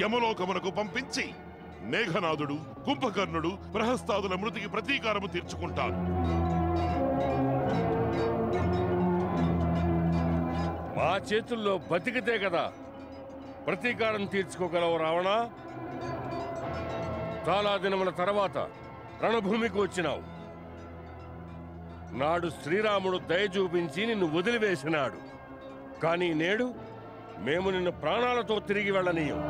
యమలోకమునకు పంపించి మేఘనాథుడు, కుంభకర్ణుడు, ప్రహస్తాదుల మృతికి ప్రతీకారము తీర్చుకుంటారు. మా చేతుల్లో బతికితే కదా ప్రతీకారం తీర్చుకోగలవు రావణ. చాలా దినముల తర్వాత రణభూమికి వచ్చినావు. నాడు శ్రీరాముడు దయ చూపించి నిన్ను వదిలివేసినాడు. కానీ నేడు మేము నిన్ను ప్రాణాలతో తిరిగి వెళ్ళనీయం.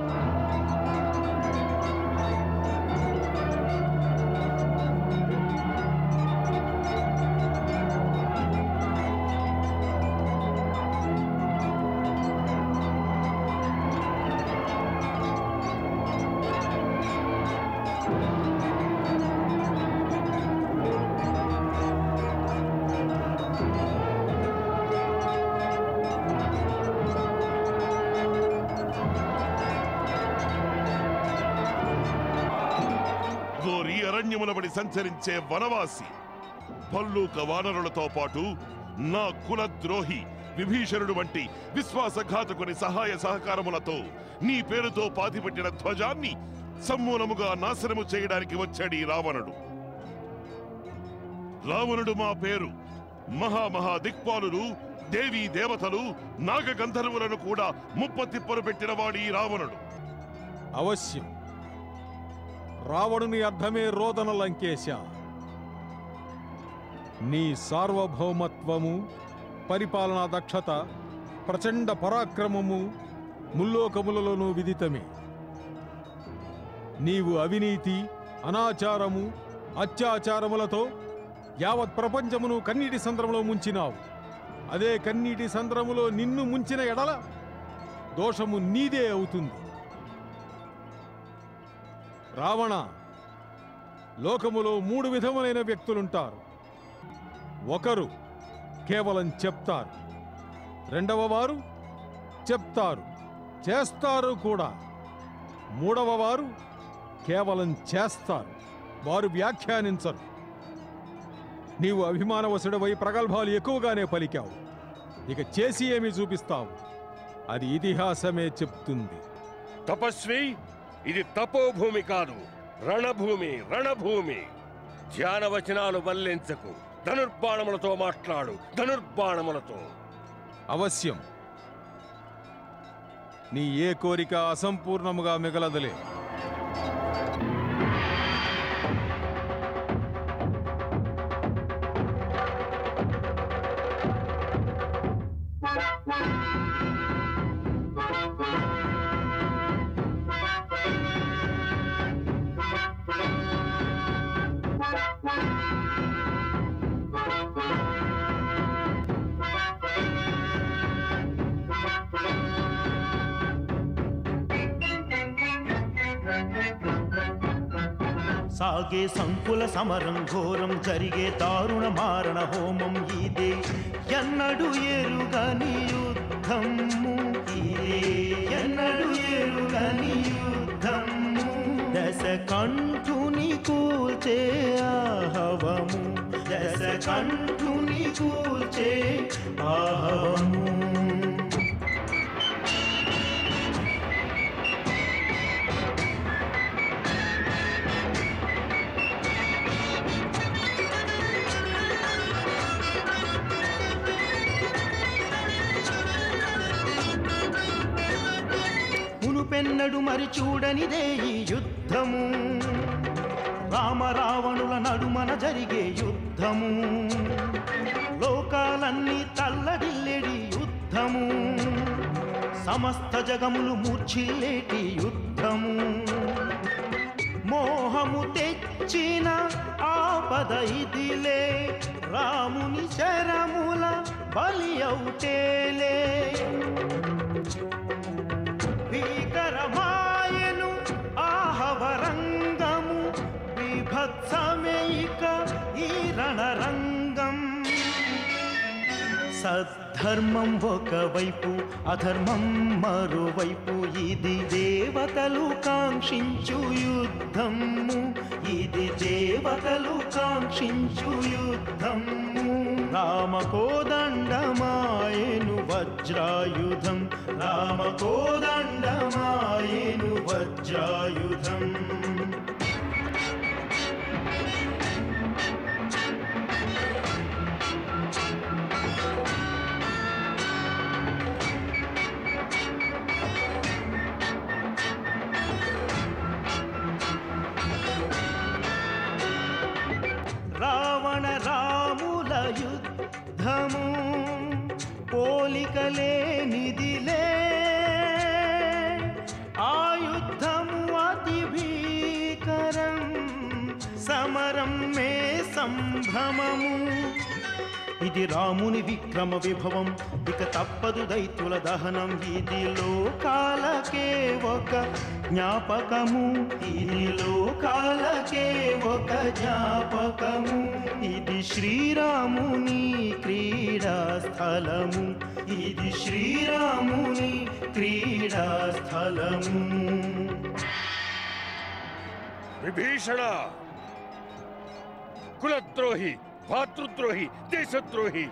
అరణ్యములబడి సంచరించే వనవాసి భల్లూక వానరులతో పాటు నా కులద్రోహి విభీషణుడు వంటి విశ్వాసఘాతకుని సహాయ సహకారములతో నీ పేరుతో పాతిపెట్టిన ధ్వజాన్ని సమూలముగా నాశనము చేయడానికి వచ్చాడు ఈ రావణుడు. రావణుడు మా పేరు మహామహా దిక్పాలులు, దేవీ దేవతలు, నాగ గంధర్వులను కూడా ముప్పతిప్పలు పెట్టిన వాడు ఈ రావణుడు. అవశ్యం. రావణుని అర్థమే రోదన లంకేశ. నీ సార్వభౌమత్వము, పరిపాలనా దక్షత, ప్రచండ పరాక్రమము ముల్లోకములలోనూ విదితమే. నీవు అవినీతి, అనాచారము, అత్యాచారములతో యావత్ ప్రపంచమును కన్నీటి సంద్రములో ముంచినావు. అదే కన్నీటి సంద్రములో నిన్ను ముంచిన ఎడల దోషము నీదే అవుతుంది. రావణ, లోకములో 3 విధములైన వ్యక్తులుంటారు. ఒకరు కేవలం చెప్తారు, రెండవ వారు చెప్తారు, చేస్తారు కూడా, మూడవ వారు కేవలం చేస్తారు, వారు వ్యాఖ్యానించరు. నీవు అభిమానవశుడవై ప్రగల్భాలు ఎక్కువగానే పలికావు. ఇక చేసి ఏమి చూపిస్తావు? అది ఇతిహాసమే చెప్తుంది. తపస్వి, ఇది తపోభూమి కాదు, రణభూమి. రణభూమి. ధ్యానవచనాలు వల్లించకు. ధనుర్బాణములతో మాట్లాడు, ధనుర్బాణములతో. అవశ్యం. నీ ఏ కోరిక అసంపూర్ణముగా మిగలదులే. సాగే సంకుల సమరం ఘోరం, జరిగే దారుణ మారణ హోమం ఇదే. ఎన్నడు ఎరుగని యుద్ధము ఇదే, ఎన్నడు ఎరుగని యుద్ధము. దశ కంఠుని కూల్చే ఆహవము, దశ కంఠుని కూల్చే ఆహవము. పెన్నడు మరి చూడనిదే ఈ యుద్ధము, రామరావణుల నడుమన జరిగే యుద్ధము. లోకాలన్నీ తల్లడిల్లెడి యుద్ధము, సమస్త జగములు మూర్ఛిల్లేటి యుద్ధము. మోహము తెచ్చిన ఆపద ఇదిలే, రాముని శరముల బలి అవుటేలే. భీకరమాయను ఆహవరంగము, విభత్సమేయిక ఈ రణరంగం. సద్ధర్మం ఒకవైపు, అధర్మం మరోవైపు. ఇది దేవతలు కాంక్షించు యుద్ధము, ఇది దేవతలు కాంక్షించు యుద్ధము. రామకోదండమాయను వజ్రాయుధం, రామకోదండమాయను వజ్రాయుధం. రావణ రాముల యుద్ధము పోలికలేనిదిలే, ఆ యుద్ధము అతి భీకరం, సమరం మే సంభ్రమము. ఇది రాముని విక్రమ విభవం, ఇక తప్పదు దైత్యుల దహనం. ఇది లోకాలకే ఒక జ్ఞాపకము, ఇది లోకాలకే ఒక జ్ఞాపకము. ఇది శ్రీరాముని క్రీడా స్థలము, ఇది శ్రీరాముని క్రీడా స్థలము. విభీషణ, కులద్రోహి, భాతృద్రోహి, దేశద్రోహి,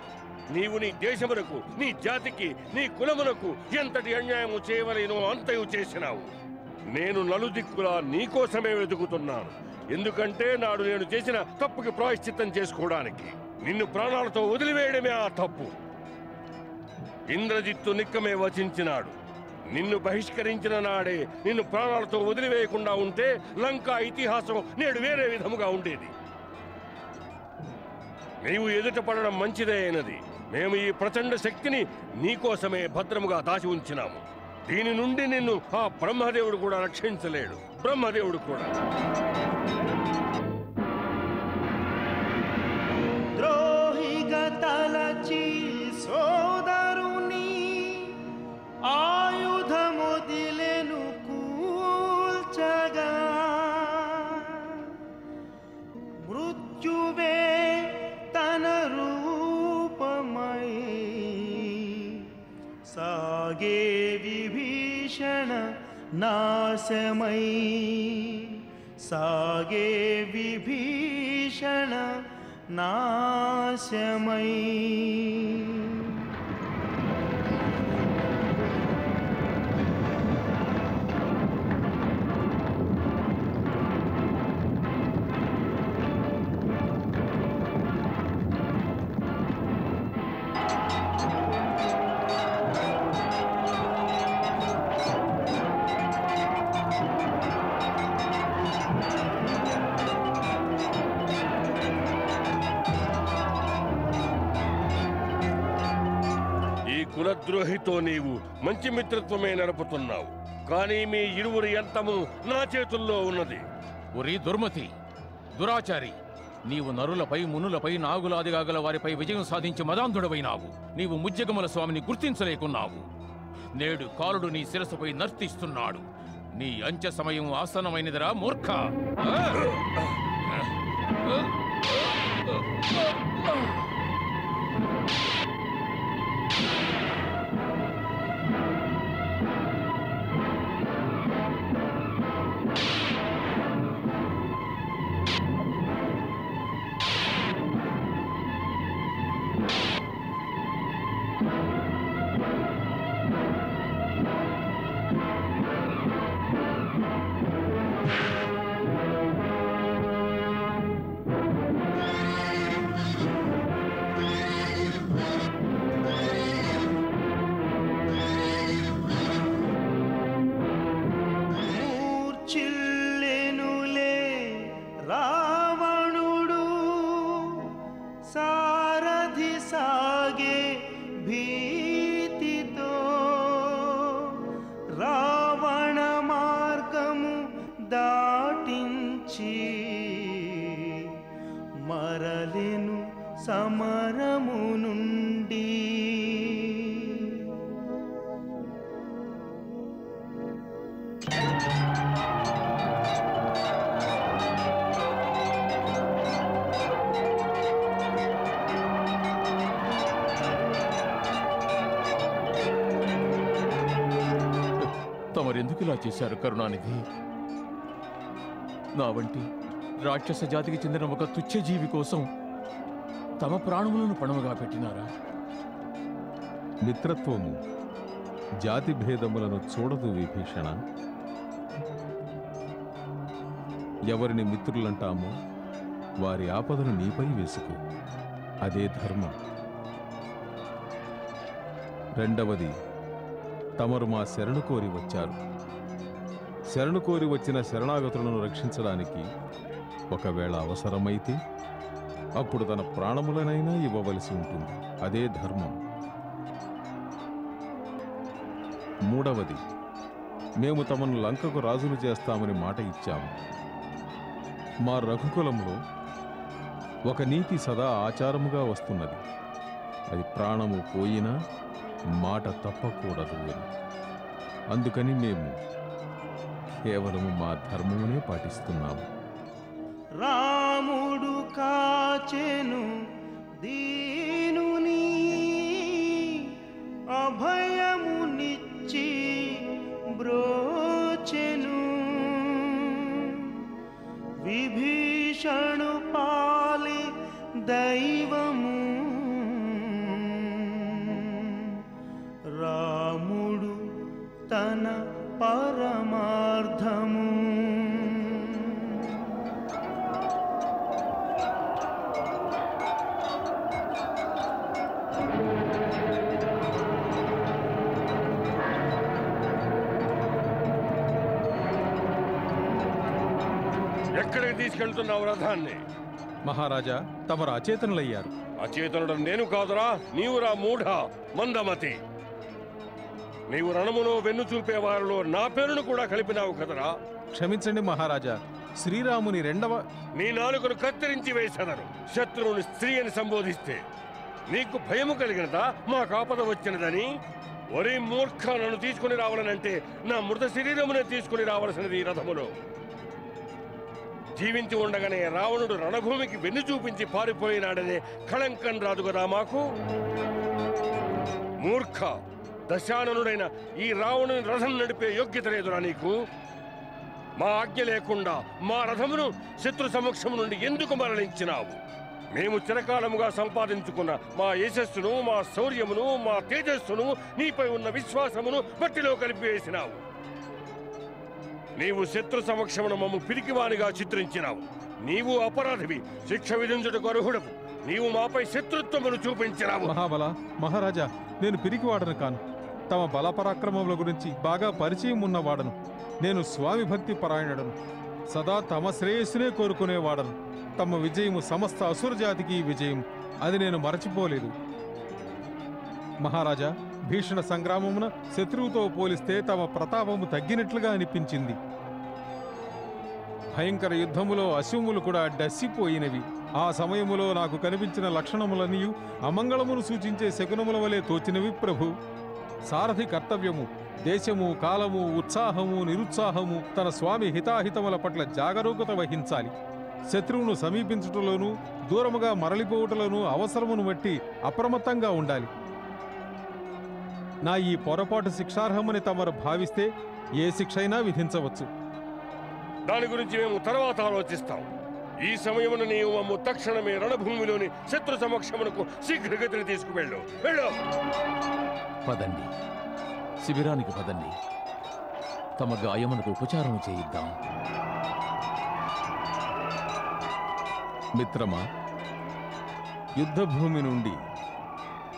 నీవు నీ దేశమునకు, నీ జాతికి, నీ కులమునకు ఎంతటి అన్యాయము చేయవలేనో అంతయు చేసినావు. నేను నలుదిక్కులా నీకోసమే వెతుకుతున్నాను. ఎందుకంటే నాడు నేను చేసిన తప్పుకి ప్రాయశ్చిత్తం చేసుకోవడానికి. నిన్ను ప్రాణాలతో వదిలివేయడమే ఆ తప్పు. ఇంద్రజిత్తు నిక్కమే వచించినాడు. నిన్ను బహిష్కరించిన నాడే నిన్ను ప్రాణాలతో వదిలివేయకుండా ఉంటే లంకా ఇతిహాసం నేడు వేరే విధముగా ఉండేది. నీవు ఎదుట పడడం మంచిదే అయినది. మేము ఈ ప్రచండ శక్తిని నీకోసమే భద్రముగా దాచి ఉంచినాము. దీని నుండి నిన్ను ఆ బ్రహ్మదేవుడు కూడా రక్షించలేడు. బ్రహ్మదేవుడు కూడా ద్రోహిగా తలచి సోదరుని ఆయుధముదిలెను కూల్చగా మృత్యువే తన రూపమై సాగే విభీషణ నాశమై సాగే విభీషణ నాశమై. కులద్రోహితో నీవు మంచి మిత్రత్వమే నడుపుతున్నావు. కానీ మీ ఇరువురి అంతము నా చేతుల్లో ఉన్నది. ఒరి దుర్మతి, దురాచారి, నీవు నరులపై, మునులపై, నాగులాదిగాగల వారిపై విజయం సాధించి మదాంధుడవైనావు. నీవు ముజ్జగముల స్వామిని గుర్తించలేకున్నావు. నేడు కాలుడు నీ శిరస్సుపై నర్తిస్తున్నాడు. నీ అంత్య సమయం ఆసన్నమైనదిరా మూర్ఖ. మరలెను సమరము నుండి. తమరెందుకు ఇలా చేశారు కరుణానిధి? నా వంటి రాక్షస జాతికి చెందిన ఒక తుచ్చజీవి కోసం తమ ప్రాణములను పణముగా పెట్టినారా? మిత్రత్వము జాతి భేదములను చూడదు విభీషణ. ఎవరిని మిత్రులంటామో వారి ఆపదను నీపై వేసుకో, అదే ధర్మం. రెండవది, తమరు మా శరణు కోరి వచ్చారు. శరణు కోరి వచ్చిన శరణాగతులను రక్షించడానికి ఒకవేళ అవసరమైతే అప్పుడు తన ప్రాణములనైనా ఇవ్వవలసి ఉంటుంది, అదే ధర్మం. మూడవది, మేము తమను లంకకు రాజులు చేస్తామని మాట ఇచ్చాము. మా రఘుకులంలో ఒక నీతి సదా ఆచారముగా వస్తున్నది, అది ప్రాణము పోయినా మాట తప్పకూడదు అని. అందుకని మేము కేవలము మా ధర్మమునే పాటిస్తున్నాము. రాముడు కాచెను దీనుని అభయమునిచ్చి బ్రోచెను, విభీషణు పాలి దైవము ఎక్కడికి తీసుకెళ్తున్నావు రథాన్ని? మహారాజా, తమరు అచేతనులయ్యారు. అచేతనుడు నేను కాదురా, నీవురా మూఢ మందమతి. నీవు రణములో వెన్ను చూపేవారిలో నా పేరును కూడా కలిపినావు కదరా. క్షమించండి మహారాజా, శ్రీరాముని రెండవ నీ నాలుకను కత్తిరించి వేసెదరు. శత్రువుని స్త్రీ అని సంబోధిస్తే నీకు భయము కలిగినదా? మా కాపద వచ్చినదని? ఒరే మూర్ఖ, నన్ను తీసుకుని రావాలనంటే నా మృత శరీరమునే తీసుకుని రావలసినది ఈ రథములో. జీవించి ఉండగానే రావణుడు రణభూమికి వెన్ను చూపించి పారిపోయినాడనే కళంకం రాదు కదా మాకు? మూర్ఖ, దశాననుడైన ఈ రావణుని రథం నడిపే యోగ్యత లేదురా నీకు. మా ఆజ్ఞ లేకుండా మా రథమును శత్రు సమక్షము నుండి ఎందుకు మరణించినావు? మేము చిరకాలముగా సంపాదించుకున్న మా యశస్సును, మా శౌర్యమును, మా తేజస్సును, నీపై ఉన్న విశ్వాసమును మట్టిలో కలిపివేసినావు. నీవు శత్రు సమక్షమును మమ్ము పిరికివానిగా చిత్రించినావు. నీవు అపరాధివి, శిక్ష విధించుటకు అర్హుడవు. నీవు మాపై శత్రుత్వమును చూపించినావు. మహాబల, మహారాజా, నేను పిరికివాడను కాను. తమ బలపరాక్రమముల గురించి బాగా పరిచయం ఉన్నవాడను. నేను స్వామి భక్తి పరాయణుడను. సదా తమ శ్రేయస్సునే కోరుకునేవాడను. తమ విజయము సమస్త అసురజాతికి విజయం, అది నేను మరచిపోలేదు. మహారాజా, భీషణ సంగ్రామమున శత్రువుతో పోలిస్తే తమ ప్రతాపము తగ్గినట్లుగా అనిపించింది. భయంకర యుద్ధములో అశ్వములు కూడా డస్సిపోయినవి. ఆ సమయములో నాకు కనిపించిన లక్షణములన్నీ అమంగళమును సూచించే శకునముల వలె తోచినవి ప్రభు. సారథి కర్తవ్యము, దేశము, కాలము, ఉత్సాహము, నిరుత్సాహము, తన స్వామి హితాహితముల పట్ల జాగరూకత వహించాలి. శత్రువును సమీపించుటలోనూ దూరముగా మరలిపోవుటలోనూ అవసరమును బట్టి అప్రమత్తంగా ఉండాలి. నా ఈ పొరపాటు శిక్షార్హమని తమరు భావిస్తే ఏ శిక్షైనా విధించవచ్చు. దాని గురించి మేము తర్వాత ఆలోచిస్తాం. ఈ సమయమున నీవు మమ్ము తక్షణమే రణభూమిలోని శత్రు సమక్షమునకు శీఘ్రగతిని తీసుకువెళ్ళు. వెళ్ళు. పదండి, శిబిరానికి పదండి. తమ గాయమునకు ఉపచారం చేయిద్దాం. మిత్రమా, యుద్ధభూమి నుండి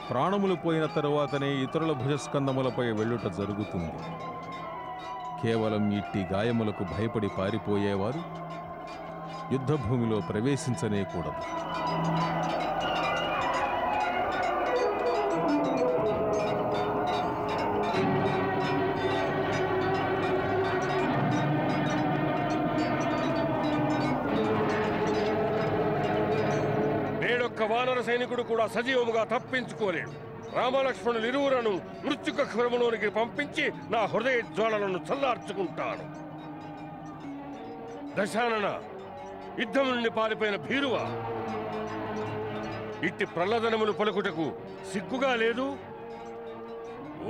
ప్రాణములు పోయిన తరువాతనే ఇతరుల భుజస్కందములపై వెళ్ళుట జరుగుతుంది. కేవలం ఇట్టి గాయములకు భయపడి పారిపోయేవారు యుద్ధభూమిలో ప్రవేశించనే కూడదు. నేడొక్క వానర సైనికుడు కూడా సజీవముగా తప్పించుకోలేడు. రామలక్ష్మణులు ఇరువురను మృత్యుక ఖరములోనికి పంపించి నా హృదయ జ్వాలలను చల్లార్చుకుంటాను. దశానన, యుద్ధం నుండి పారిపోయిన భీరువా, ఇట్టి ప్రహ్లాదనములు పలుకుటకు సిగ్గుగా లేదు?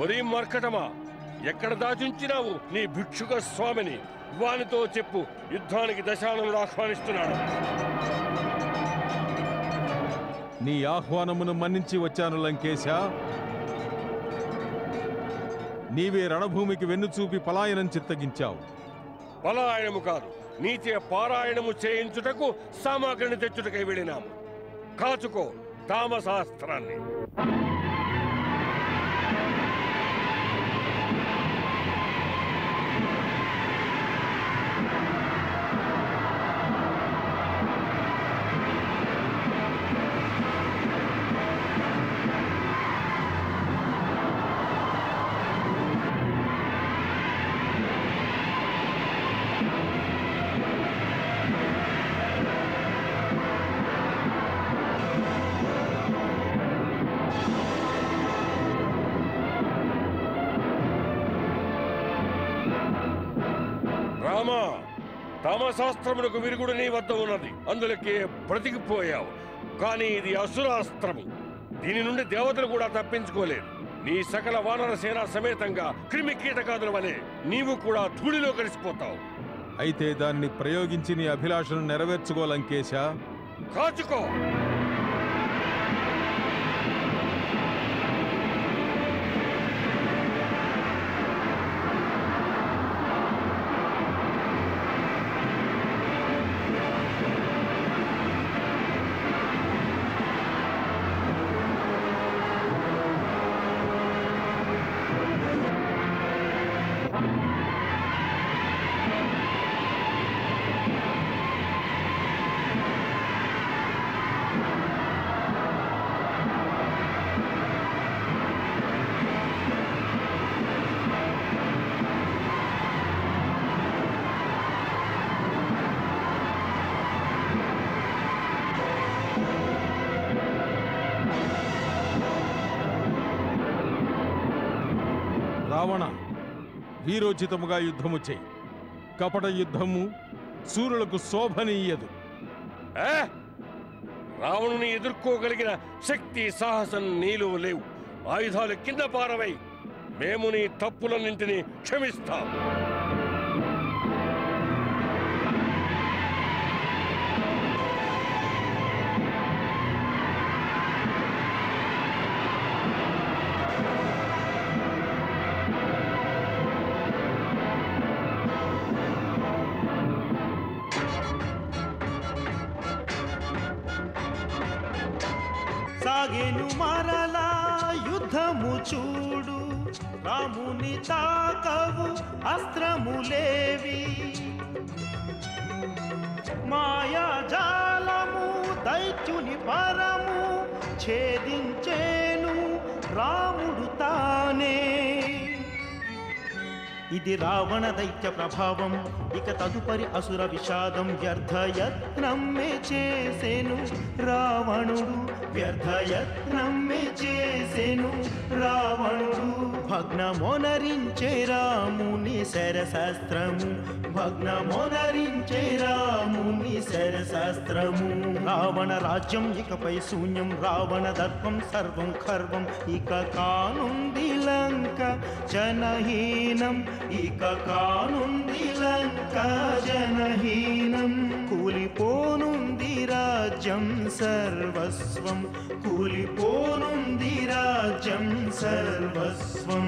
ఒరి మర్కటమా, ఎక్కడ దాచుంచినావు నీ భిక్షుక స్వామిని? వానితో చెప్పు, యుద్ధానికి దశాననుడు ఆహ్వానిస్తున్నాడు. నీ ఆహ్వానమును మన్నించి వచ్చాను లంకేశ. నీవే రణభూమికి వెన్నుచూపి పలాయనం చిత్తగించావు. పలాయనము కాదు, నీచే పారాయణము చేయించుటకు సామాగ్రిని తెచ్చుటకై వెళ్ళినాము. కాచుకో తామశాస్త్రాన్ని. రామా, తామశాస్త్రములకు విరుగుడు నీ వద్ద ఉన్నది, అందులోకే బ్రతికిపోయావు. కానీ ఇది అసురాస్త్రము. దీని నుండి దేవతలు కూడా తప్పించుకోలేరు. నీ సకల వానర సేన సమేతంగా క్రిమి కీటకాదుల వలె నీవు కూడా ధూళిలో కలిసిపోతావు. అయితే దాన్ని ప్రయోగించి నీ అభిలాషను నెరవేర్చుకో లంకేశ. కాచుకో. వీరోచితముగా యుద్ధము చేయి. కపట యుద్ధము సూర్యులకు శోభనీయదు. రావణుని ఎదుర్కోగలిగిన శక్తి సాహసం నీలో లేవు. ఆయుధాలు కింద పారవై. మేము నీ తప్పులన్నింటినీ క్షమిస్తాం. సాగేను మరలా యుద్ధము చూడు, రాముని తాకవు అస్త్రములేవి. మాయాజాలము దైత్యుని పరము ఛేదించేను రాముడు తానే. ఇది రావణ దైత్య ప్రభావం. ఇక తదుపరి అసుర విషాదం. వ్యర్థయత్నం మే చేసెను రావణుడు. వ్యర్థయత్నం మే చేసెను రావణుడు. భగ్నమోనరించే రాముని శరశాస్త్రము. భగ్నమోనరించే రాముని శరశాస్త్రము. రావణ రాజ్యం ఇకపై శూన్యం. రావణ దర్పం సర్వం ఖర్వం. ఇక కానుంది లంక జనహీనం. ఇక కానుంది లంక జనహీనం. కూలిపోనుంది రాజ్యం సర్వస్వం. కూలిపోనుంది రాజ్యం సర్వస్వం.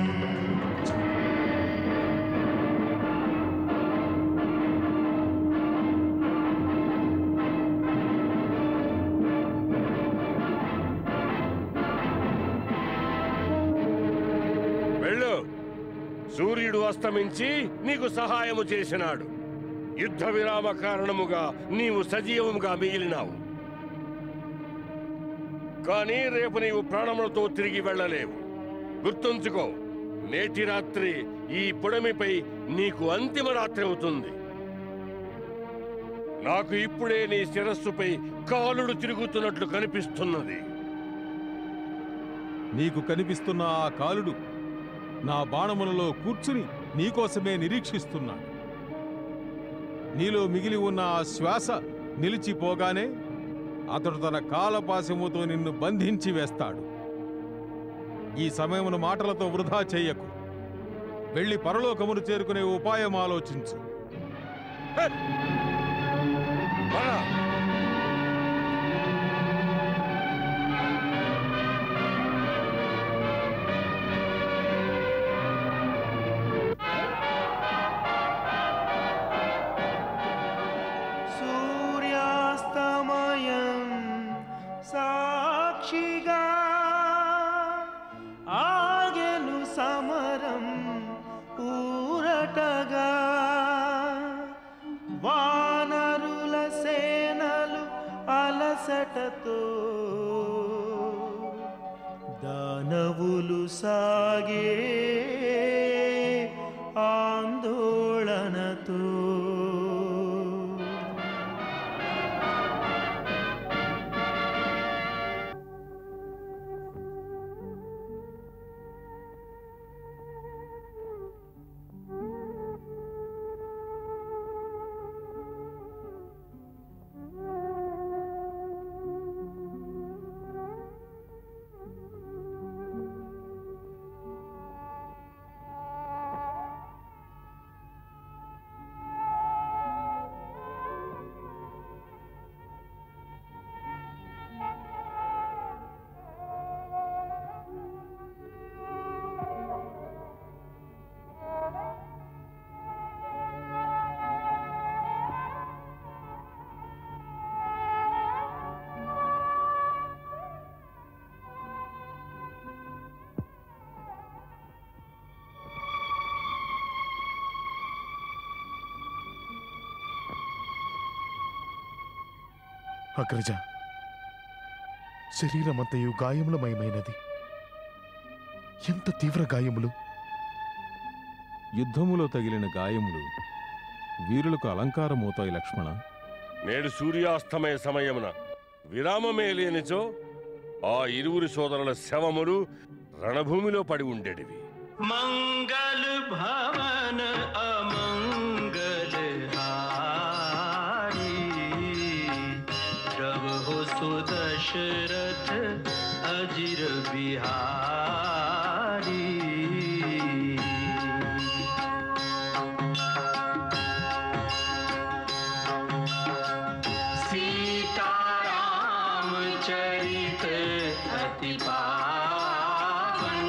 వెళ్ళు. సూర్యుడు అస్తమించి నీకు సహాయము చేసినాడు. యుద్ధ విరామ కారణముగా నీవు సజీవముగా మిగిలినావు. కానీ రేపు నీవు ప్రాణములతో తిరిగి వెళ్ళలేవు. గుర్తుంచుకో, నేటి రాత్రి ఈ పొడమిపై నీకు అంతిమ రాత్రి అవుతుంది. నాకు ఇప్పుడే నీ శిరస్సుపై కాలుడు తిరుగుతున్నట్లు కనిపిస్తున్నది. నీకు కనిపిస్తున్న ఆ కాలుడు నా బాణములలో కూర్చుని నీకోసమే నిరీక్షిస్తున్నాడు. నీలో మిగిలి ఉన్న ఆ శ్వాస నిలిచిపోగానే అతడు తన కాలపాశముతో నిన్ను బంధించి వేస్తాడు. ఈ సమయమును మాటలతో వృధా చెయ్యకు. వెళ్ళి పరలోకమును చేరుకునే ఉపాయం ఆలోచించు. సూర్యాస్తమయం సాక్షిగా ఆగెను సమరం ఊరటగా. వానరుల సేనలు అలసటతో, దానవులు సాగే ఆందోళనతో. అగ్రజ, శరీరమంతయు గాయములమయమైనది. ఎంత తీవ్ర గాయములు! యుద్ధములో తగిలిన గాయములు వీరులకు అలంకారమవుతాయి లక్ష్మణ. నేడు సూర్యాస్తమయ సమయమున విరామమే లేనిచో ఆ ఇరువురి సోదరుల శవములు రణభూమిలో పడి ఉండేటివి. मंगल भवन अमंगल हारी प्रभु हो सुदशरथ अजिर बिहारी सीताराम चरित अति पावन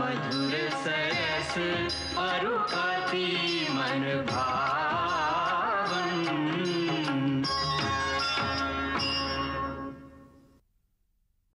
मधुर सरस अरु अति मन भावन